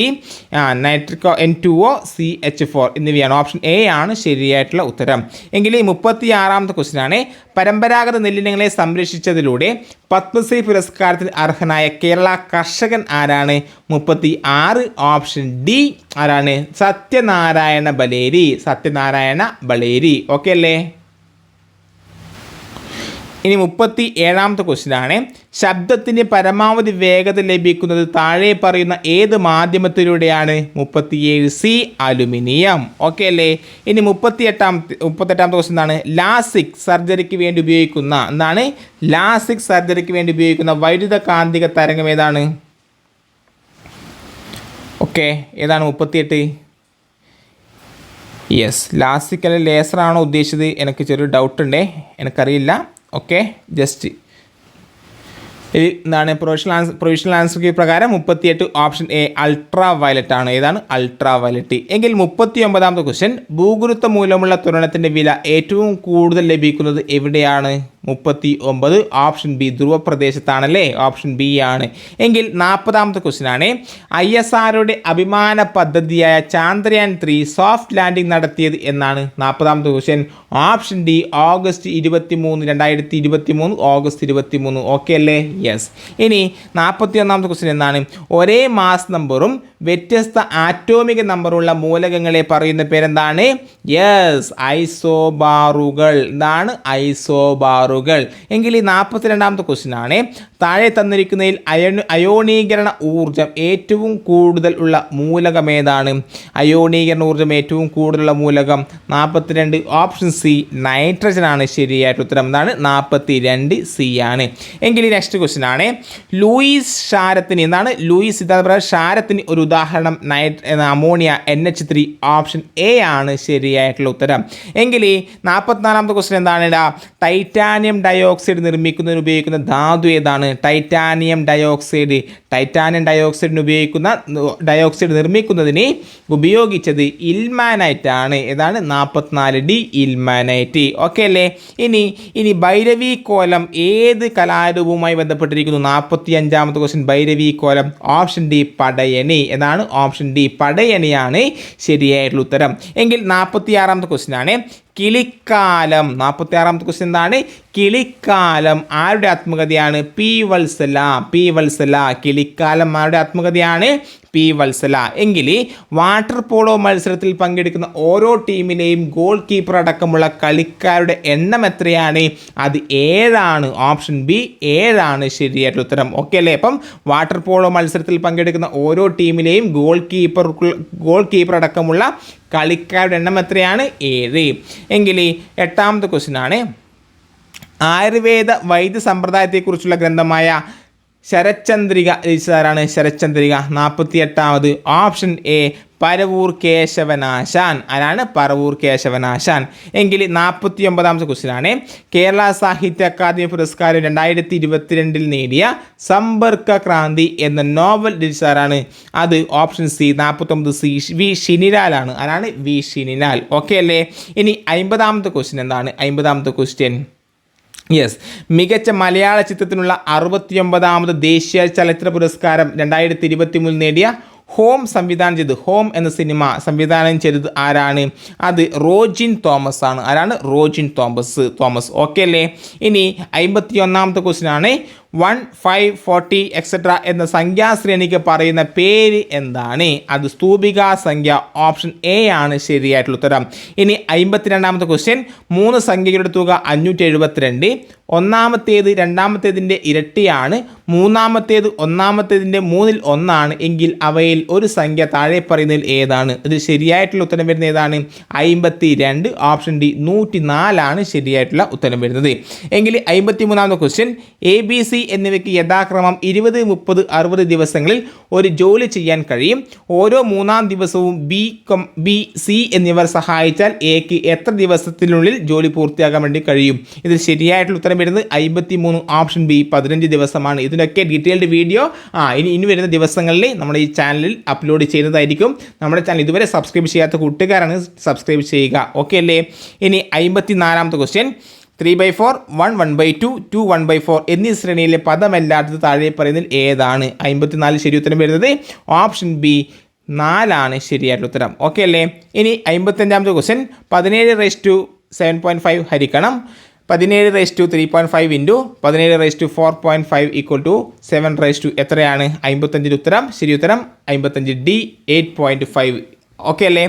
nitric N2O, CH4 എന്നിവയാണ്. ഓപ്ഷൻ എ ആണ് ശരിയായിട്ടുള്ള ഉത്തരം. എങ്കിൽ 36ാമത്തെ ക്വസ്റ്റ്യൻ ആണ്, പരമ്പരാഗത നെല്ലിനങ്ങളെ സംരക്ഷിച്ചതിലൂടെ പത്മശ്രീ പുരസ്കാരത്തിന് അർഹനായ കേരള കർഷകൻ ആരാണ്? 36 ഓപ്ഷൻ ഡി ആരാണ്? സത്യനാരായണ ബലേരി. സത്യനാരായണ ബലേരി. ഓക്കെ അല്ലേ? ഇനി 37ാമത്തെ ക്വസ്റ്റ്യൻ ആണ്. ശബ്ദത്തിന് പരമാവധി വേഗത ലഭിക്കുന്നത് താഴെ പറയുന്ന ഏത് മാധ്യമത്തിലൂടെയാണ്? 37C aluminium. ഓക്കെ അല്ലേ? ഇനി 38ാമത്തെ ക്വസ്റ്റ്യൻ ആണ്. ലാസിക് സർജറിക്ക് വേണ്ടി ഉപയോഗിക്കുന്ന എന്താണ്? ലാസിക് സർജറിക്ക് വേണ്ടി ഉപയോഗിക്കുന്ന വൈദ്യുത കാന്തിക തരംഗം ഏതാണ്? ഓക്കെ, ഏതാണ് 38? യെസ്, ലാസിക് അല്ലെ ലേസറാണോ ഉദ്ദേശിച്ചത്? എനിക്ക് ചെറിയൊരു ഡൗട്ടുണ്ടേ, എനിക്കറിയില്ല. ഓക്കെ, ജസ്റ്റ് എന്താണ് പ്രൊവിഷണൽ ആൻസർ പ്രകാരം 38 ഓപ്ഷൻ എ അൾട്രാ വയലറ്റ് ആണ്. ഏതാണ്? Ultra violet. എങ്കിൽ 39ാമത്തെ ക്വസ്റ്റ്യൻ. ഭൂഗുരുത്വ മൂലമുള്ള ത്വരണത്തിൻ്റെ വില ഏറ്റവും കൂടുതൽ ലഭിക്കുന്നത് എവിടെയാണ്? 39 ഓപ്ഷൻ ബി ധ്രുവപ്രദേശത്താണല്ലേ? ഓപ്ഷൻ ബി ആണ്. എങ്കിൽ 40ാമത്തെ ക്വസ്റ്റ്യൻ ആണ്. ISROയുടെ അഭിമാന പദ്ധതിയായ ചാന്ദ്രയാൻ 3 സോഫ്റ്റ് ലാൻഡിംഗ് നടത്തിയത് എന്നാണ്? 40ാമത്തെ question option D August 23, 2023 August 23. Okay അല്ലേ? യെസ്. ഇനി 41ാമത്തെ ക്വസ്റ്റ്യൻ എന്താണ്? ഒരേ മാസ് നമ്പറും വ്യത്യസ്ത ആറ്റോമിക നമ്പറുള്ള മൂലകങ്ങളെ പറയുന്ന പേരെന്താണ്? യെസ്, ഐസോബാറുകൾ. എന്താണ്? ഐസോബാറുകൾ. എങ്കിൽ ഈ 42ാമത്തെ ക്വസ്റ്റ്യൻ ആണ്. താഴെ തന്നിരിക്കുന്നതിൽ അയോണീകരണ ഊർജം ഏറ്റവും കൂടുതൽ ഉള്ള മൂലകം ഏതാണ്? അയോണീകരണ ഊർജം ഏറ്റവും കൂടുതലുള്ള മൂലകം 42 ഓപ്ഷൻ സി നൈട്രജൻ ആണ് ശരിയായിട്ട് ഉത്തരം. എന്താണ്? 42C ആണ്. എങ്കിൽ ഈ നെക്സ്റ്റ് ക്വസ്റ്റ്യൻ ആണ്. ലൂയിസ് ക്ഷാരത്തിന് എന്താണ്? ലൂയിസ് സിദ്ധാന്തപ്രകാരം ക്ഷാരത്തിന് ഒരു ഉദാഹരണം അമോണിയ NH3 ഓപ്ഷൻ എ ആണ് ശരിയായിട്ടുള്ള ഉത്തരം. എങ്കിൽ 44ാമത്തെ ക്വസ്റ്റ്യൻ എന്താണ്? ടൈറ്റാനിയം ഡയോക്സൈഡ് നിർമ്മിക്കുന്നതിന് ഉപയോഗിക്കുന്ന ധാതു ഏതാണ്? Titanium dioxide. ടൈറ്റാനിയം ഡയോക്സൈഡ് നിർമ്മിക്കുന്നതിന് ഉപയോഗിച്ചത് ഇൽമാനൈറ്റ് ആണ്. ഏതാണ്? 44D ilmenite. ഓക്കെ അല്ലേ? ഇനി ഭൈരവി കോലം ഏത് കലാരൂപവുമായി ബന്ധപ്പെട്ടിരിക്കുന്നു? 45ാമത്തെ ക്വസ്റ്റ്യൻ. ഭൈരവി കോലം ഓപ്ഷൻ ഡി പടയണി. എന്നാണ്? ഓപ്ഷൻ ഡി പടയണിയാണ് ശരിയായിട്ടുള്ള ഉത്തരം. എങ്കിൽ 46ാമത്തെ ക്വസ്റ്റ്യൻ ആണ്. കിളിക്കാലം. 46ാമത്തെ ക്വസ്റ്റ്യൻ എന്താണ്? കിളിക്കാലം ആരുടെ ആത്മകഥയാണ്? പി വത്സല. കിളിക്കാലം ആരുടെ ആത്മകഥയാണ്? പി വത്സല. എങ്കിൽ വാട്ടർ പോളോ മത്സരത്തിൽ പങ്കെടുക്കുന്ന ഓരോ ടീമിലെയും ഗോൾ കീപ്പർ അടക്കമുള്ള കളിക്കാരുടെ എണ്ണം എത്രയാണ്? അത് 7 ആണ്. ഓപ്ഷൻ ബി 7 ആണ് ശരിയായിട്ടുള്ള ഉത്തരം. ഓക്കെ അല്ലേ? അപ്പം വാട്ടർ പോളോ മത്സരത്തിൽ പങ്കെടുക്കുന്ന ഓരോ ടീമിലെയും ഗോൾ കീപ്പർ അടക്കമുള്ള കളിക്കാരുടെ എണ്ണം എത്രയാണ്? 7. എങ്കിൽ 8ാമത്തെ ക്വസ്റ്റ്യൻ ആണ്. ആയുർവേദ വൈദ്യ സമ്പ്രദായത്തെക്കുറിച്ചുള്ള ഗ്രന്ഥമായ ശരചന്ദ്രിക രചിച്ചതാരാണ്? ശരചന്ദ്രിക. 48ാമത് ഓപ്ഷൻ എ പരവൂർ കേശവനാശാൻ. ആരാണ്? പരവൂർ കേശവനാശാൻ. എങ്കിൽ 49ാമത്തെ ക്വസ്റ്റ്യൻ ആണ്. കേരള സാഹിത്യ അക്കാദമി പുരസ്കാരം 2022 നേടിയ സമ്പർക്ക ക്രാന്തി എന്ന നോവൽ രചിച്ചതാരാണ്? അത് ഓപ്ഷൻ സി 49C വി ഷിനിലാലാണ്. ആരാണ്? വി ഷിനിലാൽ. ഓക്കെ അല്ലേ? ഇനി 50ാമത്തെ ക്വസ്റ്റ്യൻ എന്താണ്? 50ാമത്തെ ക്വസ്റ്റ്യൻ യെസ്, മികച്ച മലയാള ചിത്രത്തിനുള്ള 69ാമത് ദേശീയ ചലച്ചിത്ര പുരസ്കാരം 2023 നേടിയ ഹോം സംവിധാനം ചെയ്ത് ഹോം എന്ന സിനിമ സംവിധാനം ചെയ്തത് ആരാണ്? അത് റോജിൻ തോമസ് ആണ്. ആരാണ്? റോജിൻ തോമസ്. ഓക്കെ അല്ലേ? ഇനി 51ാമത്തെ ക്വസ്റ്റ്യൻ ആണ്. 1, 5, 40 എക്സെട്ര എന്ന സംഖ്യാശ്രേണിക്ക് പറയുന്ന പേര് എന്താണ്? അത് സ്തൂപികാ സംഖ്യ. ഓപ്ഷൻ എ ആണ് ശരിയായിട്ടുള്ള ഉത്തരം. ഇനി 52ാമത്തെ ക്വസ്റ്റ്യൻ. 3 സംഖ്യകളുടെ തുക 572. ഒന്നാമത്തേത് രണ്ടാമത്തേതിൻ്റെ ഇരട്ടിയാണ്. മൂന്നാമത്തേത് ഒന്നാമത്തേതിൻ്റെ 3ൽ 1 എങ്കിൽ അവയിൽ ഒരു സംഖ്യ താഴെ പറയുന്നതിൽ ഏതാണ്? ഇത് ശരിയായിട്ടുള്ള ഉത്തരം വരുന്നത് ഏതാണ്? 52. ഓപ്ഷൻ ഡി 104 ശരിയായിട്ടുള്ള ഉത്തരം വരുന്നത്. എങ്കിൽ 53ാമത്തെ ക്വസ്റ്റ്യൻ. ABC എന്നിവയ്ക്ക് യഥാക്രമം 20, 30, 60 ദിവസങ്ങളിൽ ഒരു ജോലി ചെയ്യാൻ കഴിയും. ഓരോ 3-ാം ദിവസവും B, C എന്നിവർ സഹായിച്ചാൽ Aക്ക് എത്ര ദിവസത്തിനുള്ളിൽ ജോലി പൂർത്തിയാക്കാൻ വേണ്ടി കഴിയും? ഇതിൽ ശരിയായിട്ടുള്ള ഉത്തരം വരുന്നത് 53. ഓപ്ഷൻ ബി 15 ദിവസമാണ്. ഇതിനൊക്കെ ഡീറ്റെയിൽഡ് വീഡിയോ ഇനി വരുന്ന ദിവസങ്ങളിൽ നമ്മുടെ ഈ ചാനലിൽ അപ്ലോഡ് ചെയ്യുന്നതായിരിക്കും. നമ്മുടെ ചാനൽ ഇതുവരെ സബ്സ്ക്രൈബ് ചെയ്യാത്ത കൂട്ടുകാരാണ് സബ്സ്ക്രൈബ് ചെയ്യുക. ഓക്കെ അല്ലേ? ഇനി 54ാമത്തെ ക്വസ്റ്റ്യൻ. 3/4, 1, 1/2, 2, 1/4 എന്നീ ശ്രേണിയിലെ പദമല്ലാത്തത് താഴെ പറയുന്നതിൽ ഏതാണ്? 54 ശരി ഉത്തരം വരുന്നത് ഓപ്ഷൻ ബി 4 ശരിയായിട്ടുള്ള ഉത്തരം. ഓക്കെ അല്ലേ? ഇനി 55ാമത്തെ ക്വസ്റ്റ്യൻ. 17/7.5 ഹരിക്കണം 17^3.5 ഇൻറ്റു 17^4.5 ഈക്വൽ ടു 7 എത്രയാണ് 55 ഉത്തരം ശരി ഉത്തരം 55 D 8.5 ഓക്കെ അല്ലേ.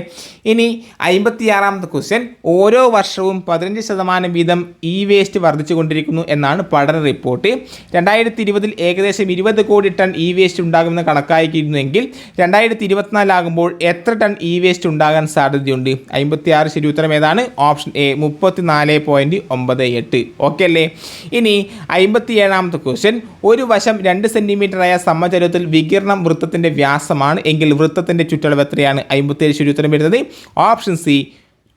ഇനി 56ാമത്തെ ക്വസ്റ്റ്യൻ ഓരോ വർഷവും 15% വീതം ഇ വേസ്റ്റ് വർദ്ധിച്ചു കൊണ്ടിരിക്കുന്നു എന്നാണ് പഠന റിപ്പോർട്ട്. 2020 ഏകദേശം 20 കോടി ടൺ ഇ വേസ്റ്റ് ഉണ്ടാകുമെന്ന് കണക്കാക്കിയിരുന്നെങ്കിൽ 2024 ആകുമ്പോൾ എത്ര ടൺ ഇ വേസ്റ്റ് ഉണ്ടാകാൻ സാധ്യതയുണ്ട്? 56 ശരി ഉത്തരം ഏതാണ്? ഓപ്ഷൻ എ 34.98 ഓക്കെ അല്ലേ. ഇനി 57ാമത്തെ ക്വസ്റ്റ്യൻ ഒരു വശം 2 സെൻറ്റിമീറ്ററായ സമചതുരത്തിൽ വികിരണം വൃത്തത്തിൻ്റെ വ്യാസമാണ് എങ്കിൽ വൃത്തത്തിൻ്റെ ചുറ്റളവ് എത്രയാണ്? 57 ശരി ഉത്തരം വരുന്നത് ഓപ്ഷൻ സി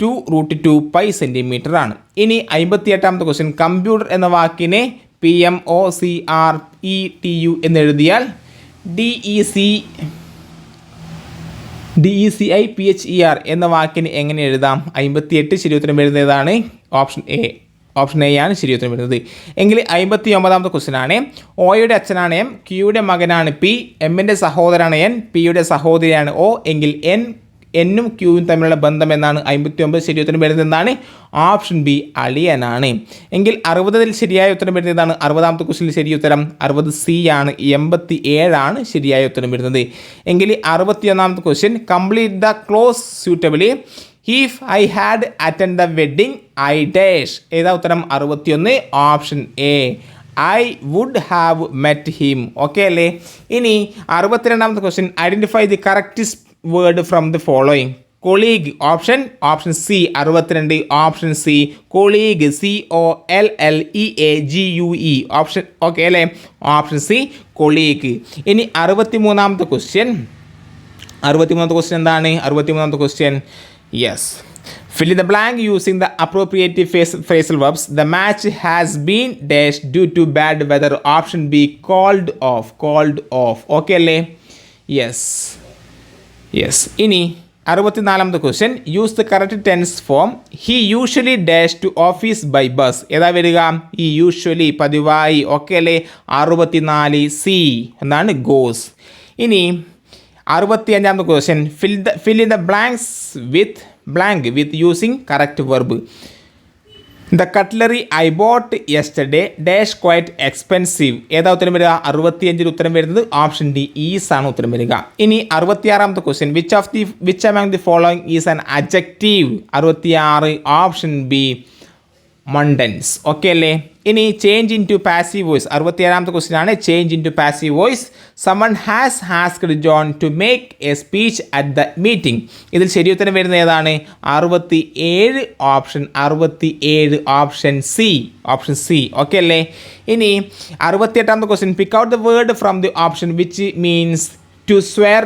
2√2 പൈ സെൻറ്റിമീറ്റർ ആണ്. ഇനി 58ാമത്തെ ക്വസ്റ്റ്യൻ കമ്പ്യൂട്ടർ എന്ന വാക്കിനെ PMOCRETU എന്നെഴുതിയാൽ DECIPHER എന്ന വാക്കിന് എങ്ങനെ എഴുതാം? 58 ശരി ഉത്തരം വരുന്നതാണ് ഓപ്ഷൻ എ ആണ് ശരി ഉത്തരം വരുന്നത്. എങ്കിൽ 59ാമത്തെ ക്വസ്റ്റ്യൻ ആണ് ഒയുടെ അച്ഛനാണ് എം, ക്യൂയുടെ മകനാണ് പി, എമ്മിൻ്റെ സഹോദരനാണ് എൻ, പിയുടെ സഹോദരിയാണ് ഒ എങ്കിൽ എന്നും ക്യൂവും തമ്മിലുള്ള ബന്ധം എന്നാണ്? 59 ശരി ഉത്തരം വരുന്നത് എന്താണ്? ഓപ്ഷൻ ബി അളിയനാണ്. എങ്കിൽ 60ൽ ശരിയായ ഉത്തരം വരുന്നതാണ് 60ാമത്തെ ക്വസ്റ്റ്യനിൽ ശരി ഉത്തരം 60C ആണ്. 87 ആണ് ശരിയായ ഉത്തരം വരുന്നത്. എങ്കിൽ 61ാമത്തെ question complete the clause suitably if I had attend the wedding I dash ഏതാ ഉത്തരം? 61 option A I would have met him okay അല്ലേ. ഇനി 62ാമത്തെ question identify the correct word from the following colleague option C 62 option C colleague COLLEAGUE option okay അല്ലേ option C colleague. ഇനി 63ാമത്തെ question എന്താണ്? 63ാമത്തെ question yes fill in the blank using the appropriate phrasal verbs. The match has been dashed due to bad weather. Option B called off okay അല്ലേ yes. ഇനി 64ാമത്തെ question use the correct tense form he usually dash to office by bus ഏതാ വരിക? ഈ usually പതിവായി okay അല്ലേ 64C എന്നാണ് goes. ഇനി 65ാമത്തെ question fill in the blanks with using correct verb. The cutlery I bought yesterday dash quite expensive ഏതാ ഉത്തരം വരിക? 65ൽ ഉത്തരം വരുന്നത് ഓപ്ഷൻ ഡി ഈസ് ആണ് ഉത്തരം വരിക. ഇനി 66ാമത്തെ question which among the following is an adjective? 66 option B മണ്ടൻസ് ഓക്കെ അല്ലേ. ഇനി change into passive voice 67ാമത്തെ ക്വസ്റ്റ്യൻ ആണ് change into passive voice. Someone has asked John to make a speech at the meeting ഇതിൽ ശരി ഉത്തരം വരുന്നത് ഏതാണ്? 67 ഓപ്ഷൻ സി ഓക്കെ അല്ലേ. ഇനി 68ാമത്തെ question pick out the word from the option which means to swear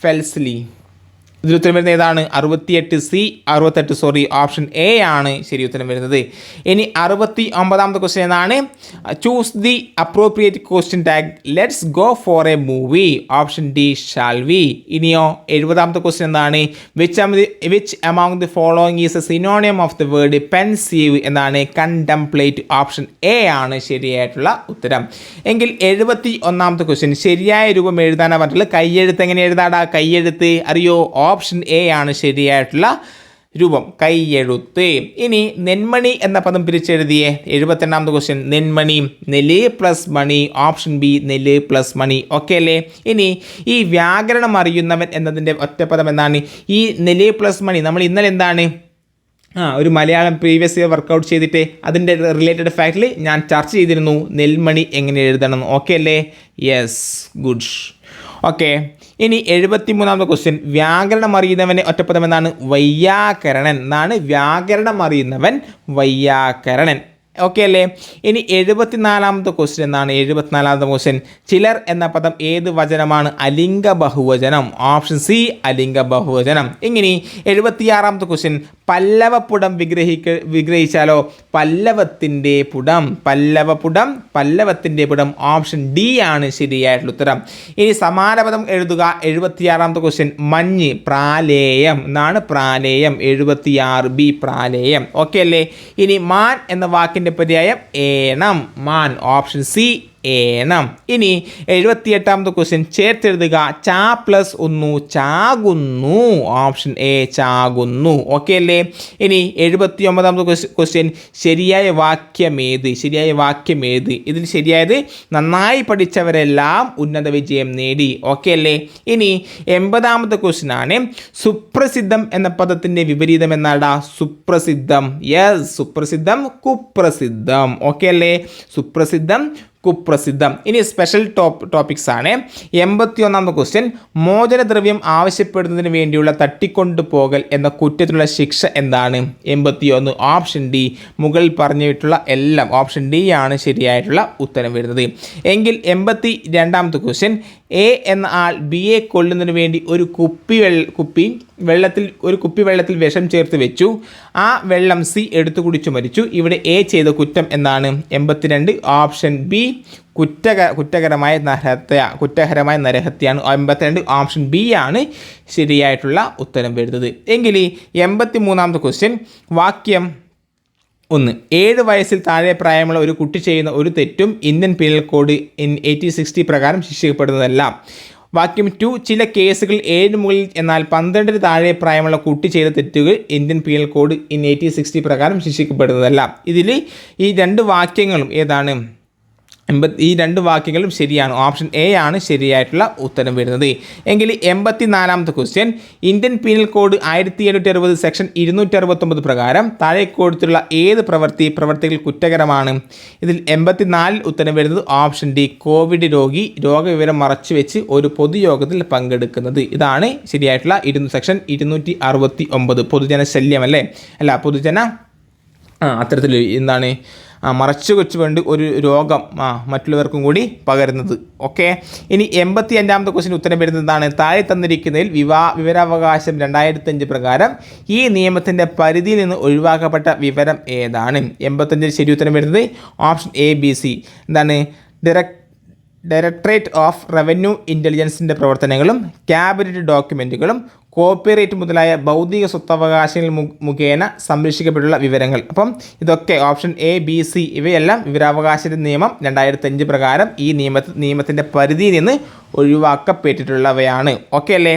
falsely ഇതിൽ ഉത്തരം വരുന്നത് ഏതാണ്? 68 ഓപ്ഷൻ എ ആണ് ശരി ഉത്തരം വരുന്നത്. ഇനി 69ാമത്തെ ക്വസ്റ്റ്യൻ എന്നാണ് choose the appropriate question tag let's go for a movie option D shall we. ഇനിയോ 70ാമത്തെ ക്വസ്റ്റ്യൻ എന്താണ് which among the following is a synonym of the word pensive എന്നാണ്? കണ്ടംപ്ലേറ്റ് ഓപ്ഷൻ എ ആണ് ശരിയായിട്ടുള്ള ഉത്തരം. എങ്കിൽ 71ാമത്തെ ക്വസ്റ്റ്യൻ ശരിയായ രൂപം എഴുതാനാണ് പറഞ്ഞിട്ടുള്ളത്. കയ്യെഴുത്ത് എങ്ങനെ എഴുതാടാ? കയ്യെഴുത്ത് അറിയോ? ഓപ്ഷൻ എ ആണ് ശരിയായിട്ടുള്ള രൂപം കൈയെഴുത്ത്. ഇനി നെന്മണി എന്ന പദം പിരിച്ചെഴുതിയേ 78ാമത്തെ ക്വസ്റ്റ്യൻ നെന്മണി നെല്ല് പ്ലസ് മണി ഓപ്ഷൻ ബി നെല്ല് പ്ലസ് മണി ഓക്കെ അല്ലേ. ഇനി ഈ വ്യാകരണം അറിയുന്നവൻ എന്നതിൻ്റെ ഒറ്റപ്പദം എന്താണ്? ഈ നെല്ല് പ്ലസ് മണി നമ്മൾ ഇന്നലെ എന്താണ് ഒരു മലയാളം പ്രീവിയസ് ഇയർ വർക്കൗട്ട് ചെയ്തിട്ട് അതിൻ്റെ റിലേറ്റഡ് ഫാക്റ്റിൽ ഞാൻ ചർച്ച ചെയ്തിരുന്നു നെൽമണി എങ്ങനെ എഴുതണം ഓക്കെ അല്ലേ. Yes good okay. ഇനി 73ാമത്തെ ക്വസ്റ്റ്യൻ വ്യാകരണം അറിയുന്നവനെ ഒറ്റപ്പദം എന്നാണ്? വൈയാകരണൻ എന്നാണ്. വ്യാകരണം അറിയുന്നവൻ വൈയാകരണൻ ഓക്കെ അല്ലേ. ഇനി 74ാമത്തെ ക്വസ്റ്റ്യൻ എന്താണ്? 74ാമത്തെ ക്വസ്റ്റ്യൻ ചിലർ എന്ന പദം ഏത് വചനമാണ്? അലിംഗ ബഹുവചനം ഓപ്ഷൻ സി അലിംഗ ബഹുവചനം. ഇങ്ങനെ 76ാമത്തെ ക്വസ്റ്റ്യൻ പല്ലവപ്പുടം വിഗ്രഹിച്ചാലോ? പല്ലവത്തിൻ്റെ പുടം ഓപ്ഷൻ ഡി ആണ് ശരിയായിട്ടുള്ള ഉത്തരം. ഇനി സമാന പദം എഴുതുക 76ാമത്തെ ക്വസ്റ്റ്യൻ മഞ്ഞ് പ്രാലേയം എന്നാണ്. പ്രാലേയം 76B പ്രാലേയം ഓക്കെ അല്ലേ. ഇനി മാൻ എന്ന വാക്കിൻ്റെ പര്യായം ഏണം മാൻ ഓപ്ഷൻ സി ഏണം. ഇനി 78ാമത്തെ ക്വസ്റ്റ്യൻ ചേർത്തെഴുതുക. ചാ പ്ലസ് ഒന്നു ചാകുന്നു. ഓപ്ഷൻ എ ചാകുന്നു. ഓക്കെ അല്ലേ? ഇനി 79ാമത്തെ ക്വസ്റ്റ്യൻ ശരിയായ വാക്യമേത്? ശരിയായ വാക്യമേത്? ഇതിൽ ശരിയായത് നന്നായി പഠിച്ചവരെല്ലാം ഉന്നത വിജയം നേടി. ഓക്കെ അല്ലേ? ഇനി 80ാമത്തെ ക്വസ്റ്റ്യൻ ആണ് സുപ്രസിദ്ധം എന്ന പദത്തിൻ്റെ വിപരീതം എന്നാടാ? സുപ്രസിദ്ധം. യെസ്, സുപ്രസിദ്ധം കുപ്രസിദ്ധം. ഓക്കെ അല്ലേ? സുപ്രസിദ്ധം കുപ്രസിദ്ധം. ഇനി സ്പെഷ്യൽ ടോപ്പിക്സ് ആണ്. 81ാമത്തെ ക്വസ്റ്റ്യൻ മോചനദ്രവ്യം ആവശ്യപ്പെടുന്നതിന് വേണ്ടിയുള്ള തട്ടിക്കൊണ്ടുപോകൽ എന്ന കുറ്റത്തിനുള്ള ശിക്ഷ എന്താണ്? 81 ഓപ്ഷൻ ഡി. മുകളിൽ പറഞ്ഞിട്ടുള്ള എല്ലാം ഓപ്ഷൻ ഡി ആണ് ശരിയായിട്ടുള്ള ഉത്തരം വരുന്നത്. എങ്കിൽ 82ാമത്തെ ക്വസ്റ്റ്യൻ എ എന്ന ആൾ ബിയെ കൊല്ലുന്നതിന് വേണ്ടി ഒരു കുപ്പി വെള്ളത്തിൽ വിഷം ചേർത്ത് വെച്ചു. ആ വെള്ളം സി എടുത്തു കുടിച്ചു മരിച്ചു. ഇവിടെ എ ചെയ്ത കുറ്റം എന്താണ്? 82 ഓപ്ഷൻ ബി കുറ്റകരമായ നരഹത്യയാണ്. 82 ഓപ്ഷൻ ബി ആണ് ശരിയായിട്ടുള്ള ഉത്തരം വരുന്നത്. എങ്കിൽ 83ാമത്തെ ക്വസ്റ്റ്യൻ വാക്യം 1. 7 വയസ്സിൽ താഴെ പ്രായമുള്ള ഒരു കുട്ടി ചെയ്യുന്ന ഒരു തെറ്റും ഇന്ത്യൻ പീനൽ കോഡ് 1860 പ്രകാരം ശിക്ഷിക്കപ്പെടുന്നതല്ല. വാക്യം 2. ചില കേസുകൾ 7 മുകളിൽ എന്നാൽ 12 താഴെ പ്രായമുള്ള കുട്ടി ചെയ്ത തെറ്റുകൾ ഇന്ത്യൻ പീനൽ കോഡ് 1860 പ്രകാരം ശിക്ഷിക്കപ്പെടുന്നതല്ല. ഇതിൽ ഈ 2 വാക്യങ്ങളും ഏതാണ്? ഈ 2 വാക്യങ്ങളും ശരിയാണ്. ഓപ്ഷൻ എ ആണ് ശരിയായിട്ടുള്ള ഉത്തരം വരുന്നത്. എങ്കിൽ 84ാമത്തെ question Indian penal code 1760 section 269 പ്രകാരം താഴെ കൊടുത്തുള്ള ഏത് പ്രവർത്തികൾ കുറ്റകരമാണ്? ഇതിൽ 84 ഉത്തരം വരുന്നത് ഓപ്ഷൻ ഡി. കോവിഡ് രോഗവിവരം മറച്ചുവെച്ച് ഒരു പൊതുയോഗത്തിൽ പങ്കെടുക്കുന്നത്. ഇതാണ് ശരിയായിട്ടുള്ള സെക്ഷൻ 269 പൊതുജന ശല്യം അല്ലേ? അല്ല, പൊതുജന അത്തരത്തിൽ എന്താണ് മറച്ചു വെച്ച് വേണ്ടി ഒരു രോഗം മറ്റുള്ളവർക്കും കൂടി പകരുന്നത്. ഓക്കെ. ഇനി 85ാമത്തെ ക്വസ്റ്റ്യൻ ഉത്തരം വരുന്നതാണ് താഴെ തന്നിരിക്കുന്നതിൽ വിവരാവകാശം 2005 പ്രകാരം ഈ നിയമത്തിൻ്റെ പരിധിയിൽ നിന്ന് ഒഴിവാക്കപ്പെട്ട വിവരം ഏതാണ്? 85 ശരി ഉത്തരം വരുന്നത് ഓപ്ഷൻ എ ബി സി. എന്താണ്? ഡയറക്ടറേറ്റ് ഓഫ് റവന്യൂ ഇൻ്റലിജൻസിൻ്റെ പ്രവർത്തനങ്ങളും ക്യാബിനറ്റ് ഡോക്യുമെൻറ്റുകളും കോപ്പിറൈറ്റ് മുതലായ ബൗദ്ധിക സ്വത്തവകാശങ്ങൾ മുഖേന സംരക്ഷിക്കപ്പെട്ടുള്ള വിവരങ്ങൾ. അപ്പം ഇതൊക്കെ ഓപ്ഷൻ എ ബി സി ഇവയെല്ലാം വിവരാവകാശ നിയമം 2005 പ്രകാരം ഈ നിയമത്തിൻ്റെ പരിധിയിൽ നിന്ന് ഒഴിവാക്കപ്പെട്ടിട്ടുള്ളവയാണ്. ഓക്കെ അല്ലേ?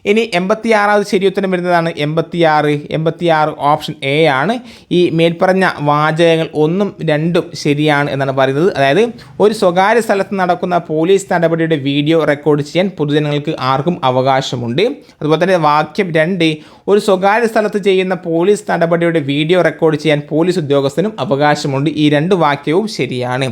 ഇനി 86ാമത് ശരി ഉത്തരം വരുന്നതാണ് 86 ഓപ്ഷൻ എ ആണ്. ഈ മേൽപ്പറഞ്ഞ വാചകങ്ങൾ 1ഉം 2ഉം ശരിയാണ് എന്നാണ് പറയുന്നത്. അതായത് ഒരു സ്വകാര്യ സ്ഥലത്ത് നടക്കുന്ന പോലീസ് നടപടിയുടെ വീഡിയോ റെക്കോർഡ് ചെയ്യാൻ പൊതുജനങ്ങൾക്ക് ആർക്കും അവകാശമുണ്ട്. അതുപോലെ തന്നെ വാക്യം 2 ഒരു സ്വകാര്യ സ്ഥലത്ത് ചെയ്യുന്ന പോലീസ് നടപടിയുടെ വീഡിയോ റെക്കോർഡ് ചെയ്യാൻ പോലീസ് ഉദ്യോഗസ്ഥനും അവകാശമുണ്ട്. ഈ 2 വാക്യവും ശരിയാണ്.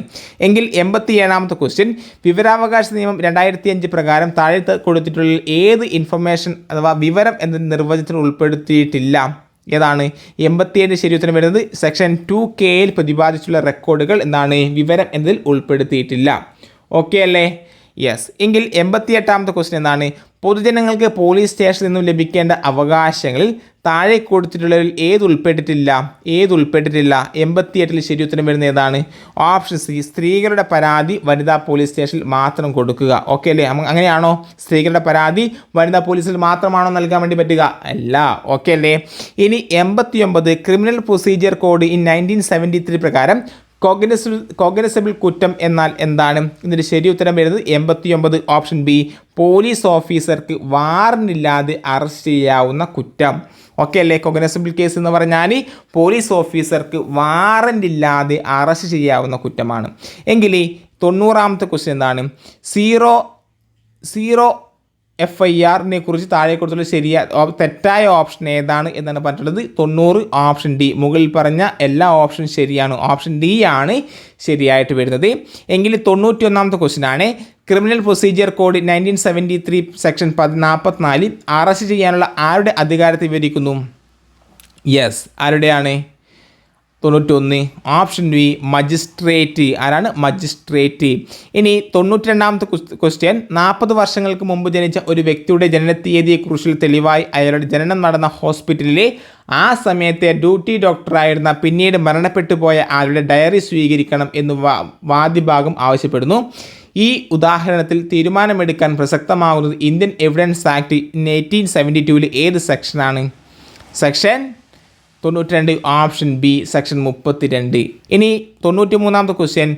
എങ്കിൽ 87ാമത്തെ ക്വസ്റ്റ്യൻ വിവരാവകാശ നിയമം 2005 പ്രകാരം താഴെ കൊടുത്തിട്ടുള്ള ഏത് ഇൻഫർമേഷൻ അഥവാ വിവരം എന്ന നിർവചനത്തിൽ ഉൾപ്പെടുത്തിയിട്ടില്ല? ഏതാണ്? 87 ശരി ഉത്തരം വരുന്നത് സെക്ഷൻ 2K പ്രതിപാദിച്ചുള്ള റെക്കോർഡുകൾ എന്താണ്? വിവരം എന്നതിൽ ഉൾപ്പെടുത്തിയിട്ടില്ല. ഓക്കെ അല്ലേ? യെസ്. എങ്കിൽ 88ാമത്തെ ക്വസ്റ്റ്യൻ എന്താണ്? പൊതുജനങ്ങൾക്ക് പോലീസ് സ്റ്റേഷനിൽ നിന്നും ലഭിക്കേണ്ട അവകാശങ്ങളിൽ താഴെ കൊടുത്തിട്ടുള്ളതിൽ ഏത് ഉൾപ്പെട്ടിട്ടില്ല? 88 ശരി ഉത്തരം വരുന്ന ഏതാണ്? Option C. സ്ത്രീകളുടെ പരാതി വനിതാ പോലീസ് സ്റ്റേഷനിൽ മാത്രം കൊടുക്കുക. ഓക്കെ അല്ലേ? അങ്ങനെയാണോ? സ്ത്രീകളുടെ പരാതി വനിതാ പോലീസിൽ മാത്രമാണോ നൽകാൻ വേണ്ടി പറ്റുക? അല്ല. ഓക്കെ അല്ലേ? ഇനി 89 ക്രിമിനൽ പ്രൊസീജിയർ കോഡ് 1973 പ്രകാരം കോഗ്നിസബിൾ കുറ്റം എന്നാൽ എന്താണ്? ഇതിൻ്റെ ശരി ഉത്തരം വരുന്നത് 89 ഓപ്ഷൻ ബി. പോലീസ് ഓഫീസർക്ക് വാറണ്ടില്ലാതെ അറസ്റ്റ് ചെയ്യാവുന്ന കുറ്റം. ഓക്കെ അല്ലേ? കോഗ്നിസബിൾ കേസ് എന്ന് പറഞ്ഞാൽ പോലീസ് ഓഫീസർക്ക് വാറണ്ടില്ലാതെ അറസ്റ്റ് ചെയ്യാവുന്ന കുറ്റമാണ്. എങ്കിൽ 90ാമത്തെ ക്വസ്റ്റ്യൻ എന്താണ്? സീറോ FIR കുറിച്ച് താഴെ കൊടുത്തുള്ള തെറ്റായ ഓപ്ഷൻ ഏതാണ് എന്നാണ് പറഞ്ഞിട്ടുള്ളത്? 90 ഓപ്ഷൻ ഡി. മുകളിൽ പറഞ്ഞ എല്ലാ ഓപ്ഷനും ശരിയാണ്. ഓപ്ഷൻ ഡി ആണ് ശരിയായിട്ട് വരുന്നത്. എങ്കിൽ 91ാമത്തെ ക്വസ്റ്റ്യൻ ആണ് criminal procedure code 1973 section 44 arrest ചെയ്യാനുള്ള ആരുടെ അധികാരത്തെ വിവരിക്കുന്നു? യെസ്, ആരുടെയാണ്? 91 option B. മജിസ്ട്രേറ്റ്. ആരാണ്? മജിസ്ട്രേറ്റ്. ഇനി 92ാമത്തെ ക്വസ്റ്റ്യൻ 40 വർഷങ്ങൾക്ക് മുമ്പ് ജനിച്ച ഒരു വ്യക്തിയുടെ ജനനത്തീയതിയെക്കുറിച്ചുള്ള തെളിവായി അയാളുടെ ജനനം നടന്ന ഹോസ്പിറ്റലിലെ ആ സമയത്തെ ഡ്യൂട്ടി ഡോക്ടറായിരുന്ന പിന്നീട് മരണപ്പെട്ടു പോയ ആളുടെ ഡയറി സ്വീകരിക്കണം എന്ന് വാദിഭാഗം ആവശ്യപ്പെടുന്നു. ഈ ഉദാഹരണത്തിൽ തീരുമാനമെടുക്കാൻ പ്രസക്തമാകുന്നത് ഇന്ത്യൻ എവിഡൻസ് ആക്ട് 1872 ഏത് സെക്ഷനാണ്? Section 92 option B. സെക്ഷൻ 32. ഇനി 93ാമത്തെ ക്വസ്റ്റ്യൻ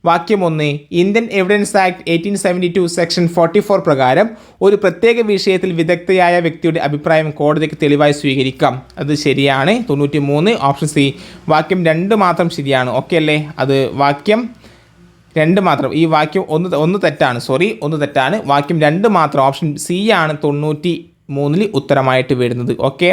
വാക്യം 1 ഇന്ത്യൻ എവിഡൻസ് ആക്ട് 1872 സെക്ഷൻ 44 പ്രകാരം ഒരു പ്രത്യേക വിഷയത്തിൽ വിദഗ്ധയായ വ്യക്തിയുടെ അഭിപ്രായം കോടതിക്ക് തെളിവായി സ്വീകരിക്കാം. അത് ശരിയാണ്. 93 ഓപ്ഷൻ സി. വാക്യം 2 മാത്രം ശരിയാണ്. ഓക്കെ അല്ലേ? അത് വാക്യം 2 മാത്രം. ഈ വാക്യം ഒന്ന് തെറ്റാണ്. ഒന്ന് തെറ്റാണ്. വാക്യം 2 മാത്രം. ഓപ്ഷൻ സി ആണ് 93 ഉത്തരമായിട്ട് വരുന്നത്. Okay,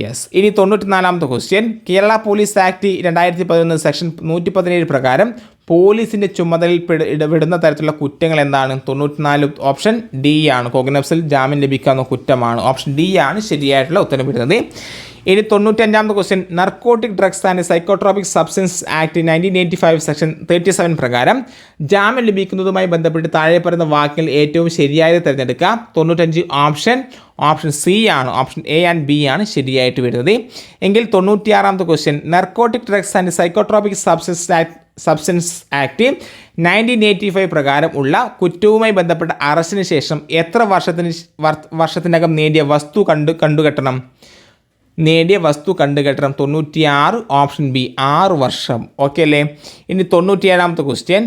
yes. ഇനി 94ാമത്തെ question. Kerala police act 2011 section 117 പ്രകാരം പോലീസിൻ്റെ ചുമതലയിൽ ഇടപെടുന്ന തരത്തിലുള്ള കുറ്റങ്ങൾ എന്താണ്? 94 ഓപ്ഷൻ ഡി ആണ്. കോഗ്നിസബിൾ ജാമ്യം ലഭിക്കാവുന്ന കുറ്റമാണ്. ഓപ്ഷൻ ഡി ആണ് ശരിയായിട്ടുള്ള ഉത്തരം വരുന്നത്. ഇനി 95ാമത്തെ question. Narcotic drugs and psychotropic substance act 1985 section 37 പ്രകാരം ജാമ്യം ലഭിക്കുന്നതുമായി ബന്ധപ്പെട്ട് താഴെ പറയുന്ന വാക്യങ്ങൾ ഏറ്റവും ശരിയായത് തിരഞ്ഞെടുക്കുക. 95 ഓപ്ഷൻ സി ആണ്. ഓപ്ഷൻ എ ആൻഡ് ബി ആണ് ശരിയായിട്ട് വരുന്നത്. എങ്കിൽ 96ാമത്തെ question. Narcotic drugs and psychotropic substance act 1985 പ്രകാരം ഉള്ള കുറ്റവുമായി ബന്ധപ്പെട്ട അറസ്റ്റിന് ശേഷം എത്ര വർഷത്തിനകം നേടിയ വസ്തു കണ്ടുകെട്ടണം? 96 ഓപ്ഷൻ ബി 6 വർഷം. ഓക്കെ അല്ലേ? ഇനി 97ാമത്തെ ക്വസ്റ്റ്യൻ.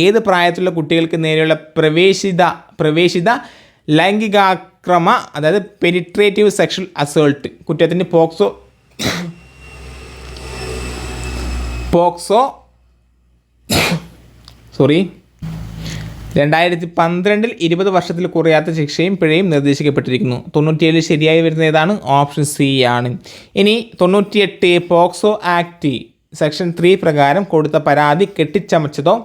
ഏത് പ്രായത്തിലുള്ള കുട്ടികൾക്ക് നേരെയുള്ള പ്രവേശിത ലൈംഗികാക്രമ അതായത് പെനിട്രേറ്റീവ് സെക്ഷൽ അസേൾട്ട് കുറ്റത്തിന് പോക്സോ 2012 20 വർഷത്തിൽ കുറയാത്ത ശിക്ഷയും പിഴയും നിർദ്ദേശിക്കപ്പെട്ടിരിക്കുന്നു. 97 ശരിയായി വരുന്ന ഏതാണ്? ഓപ്ഷൻ സി ആണ്. ഇനി 98 പോക്സോ ആക്ട് സെക്ഷൻ 3 പ്രകാരം കൊടുത്ത പരാതി കെട്ടിച്ചമച്ചതോ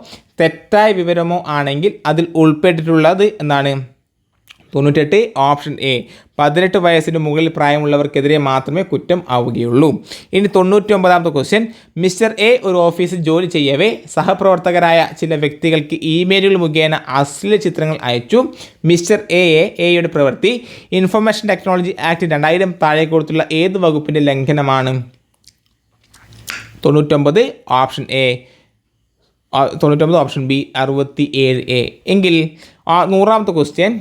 തെറ്റായ വിവരമോ ആണെങ്കിൽ അതിൽ ഉൾപ്പെട്ടിട്ടുള്ളത് എന്താണ്? 98 ഓപ്ഷൻ എ. 18 വയസ്സിന് മുകളിൽ പ്രായമുള്ളവർക്കെതിരെ മാത്രമേ കുറ്റം ആവുകയുള്ളൂ. ഇനി 99ാമത്തെ ക്വസ്റ്റ്യൻ. മിസ്റ്റർ എ ഒരു ഓഫീസിൽ ജോലി ചെയ്യവേ സഹപ്രവർത്തകരായ ചില വ്യക്തികൾക്ക് ഇമെയിലുകൾ മുഖേന അശ്ലീല ചിത്രങ്ങൾ അയച്ചു. മിസ്റ്റർ എയുടെ പ്രവൃത്തി ഇൻഫർമേഷൻ ടെക്നോളജി ആക്ട് 2000 താഴെ കൊടുത്തുള്ള ഏത് വകുപ്പിൻ്റെ ലംഘനമാണ്? 99 option A. 99 option B 67A. എങ്കിൽ 100ാമത്തെ ക്വസ്റ്റ്യൻ.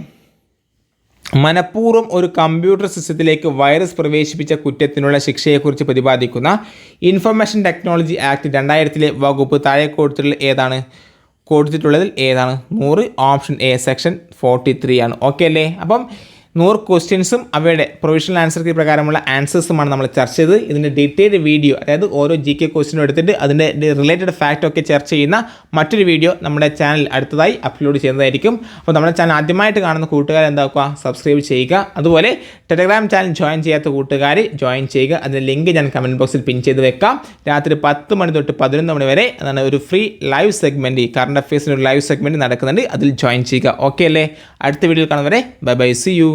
മനഃപൂർവ്വം ഒരു കമ്പ്യൂട്ടർ സിസ്റ്റത്തിലേക്ക് വൈറസ് പ്രവേശിപ്പിച്ച കുറ്റത്തിനുള്ള ശിക്ഷയെക്കുറിച്ച് പ്രതിപാദിക്കുന്ന ഇൻഫർമേഷൻ ടെക്നോളജി ആക്ട് 2000 വകുപ്പ് താഴെ കൊടുത്തിട്ടുള്ളതിൽ ഏതാണ്? 100 ഓപ്ഷൻ എ സെക്ഷൻ 43 ആണ്. ഓക്കെ അല്ലേ? അപ്പം 100 ക്വസ്റ്റ്യൻസും അവയുടെ പ്രൊവിഷണൽ ആൻസർ കീ പ്രകാരമുള്ള ആൻസേഴ്സുമാണ് നമ്മൾ ചർച്ച ചെയ്തത്. ഇതിൻ്റെ ഡീറ്റെയിൽഡ് വീഡിയോ, അതായത് ഓരോ GK ക്വസ്റ്റ്യനും എടുത്തിട്ട് അതിൻ്റെ റിലേറ്റഡ് ഫാക്റ്റ് ഒക്കെ ചർച്ച ചെയ്യുന്ന മറ്റൊരു വീഡിയോ നമ്മുടെ ചാനൽ അടുത്തതായി അപ്ലോഡ് ചെയ്യുന്നതായിരിക്കും. അപ്പോൾ നമ്മുടെ ചാനൽ ആദ്യമായിട്ട് കാണുന്ന കൂട്ടുകാർ എന്താക്കുക? സബ്സ്ക്രൈബ് ചെയ്യുക. അതുപോലെ ടെലഗ്രാം ചാനൽ ജോയിൻ ചെയ്യാത്ത കൂട്ടുകാർ ജോയിൻ ചെയ്യുക. അതിൻ്റെ ലിങ്ക് ഞാൻ കമൻറ്റ് ബോക്സിൽ പിൻ ചെയ്ത് വെക്കാം. രാത്രി 10 മണി തൊട്ട് 11 മണി വരെ അതാണ് ഒരു ഫ്രീ ലൈവ് സെഗ്മെൻറ്റ്, കറണ്ട് അഫയേഴ്സിൻ്റെ ഒരു ലൈവ് സെഗ്മെൻറ്റ് നടക്കുന്നുണ്ട്. അതിൽ ജോയിൻ ചെയ്യുക. ഓക്കെ അല്ലേ? അടുത്ത വീഡിയോയിൽ കാണുന്നവരെ ബൈ ബൈ, സി യു.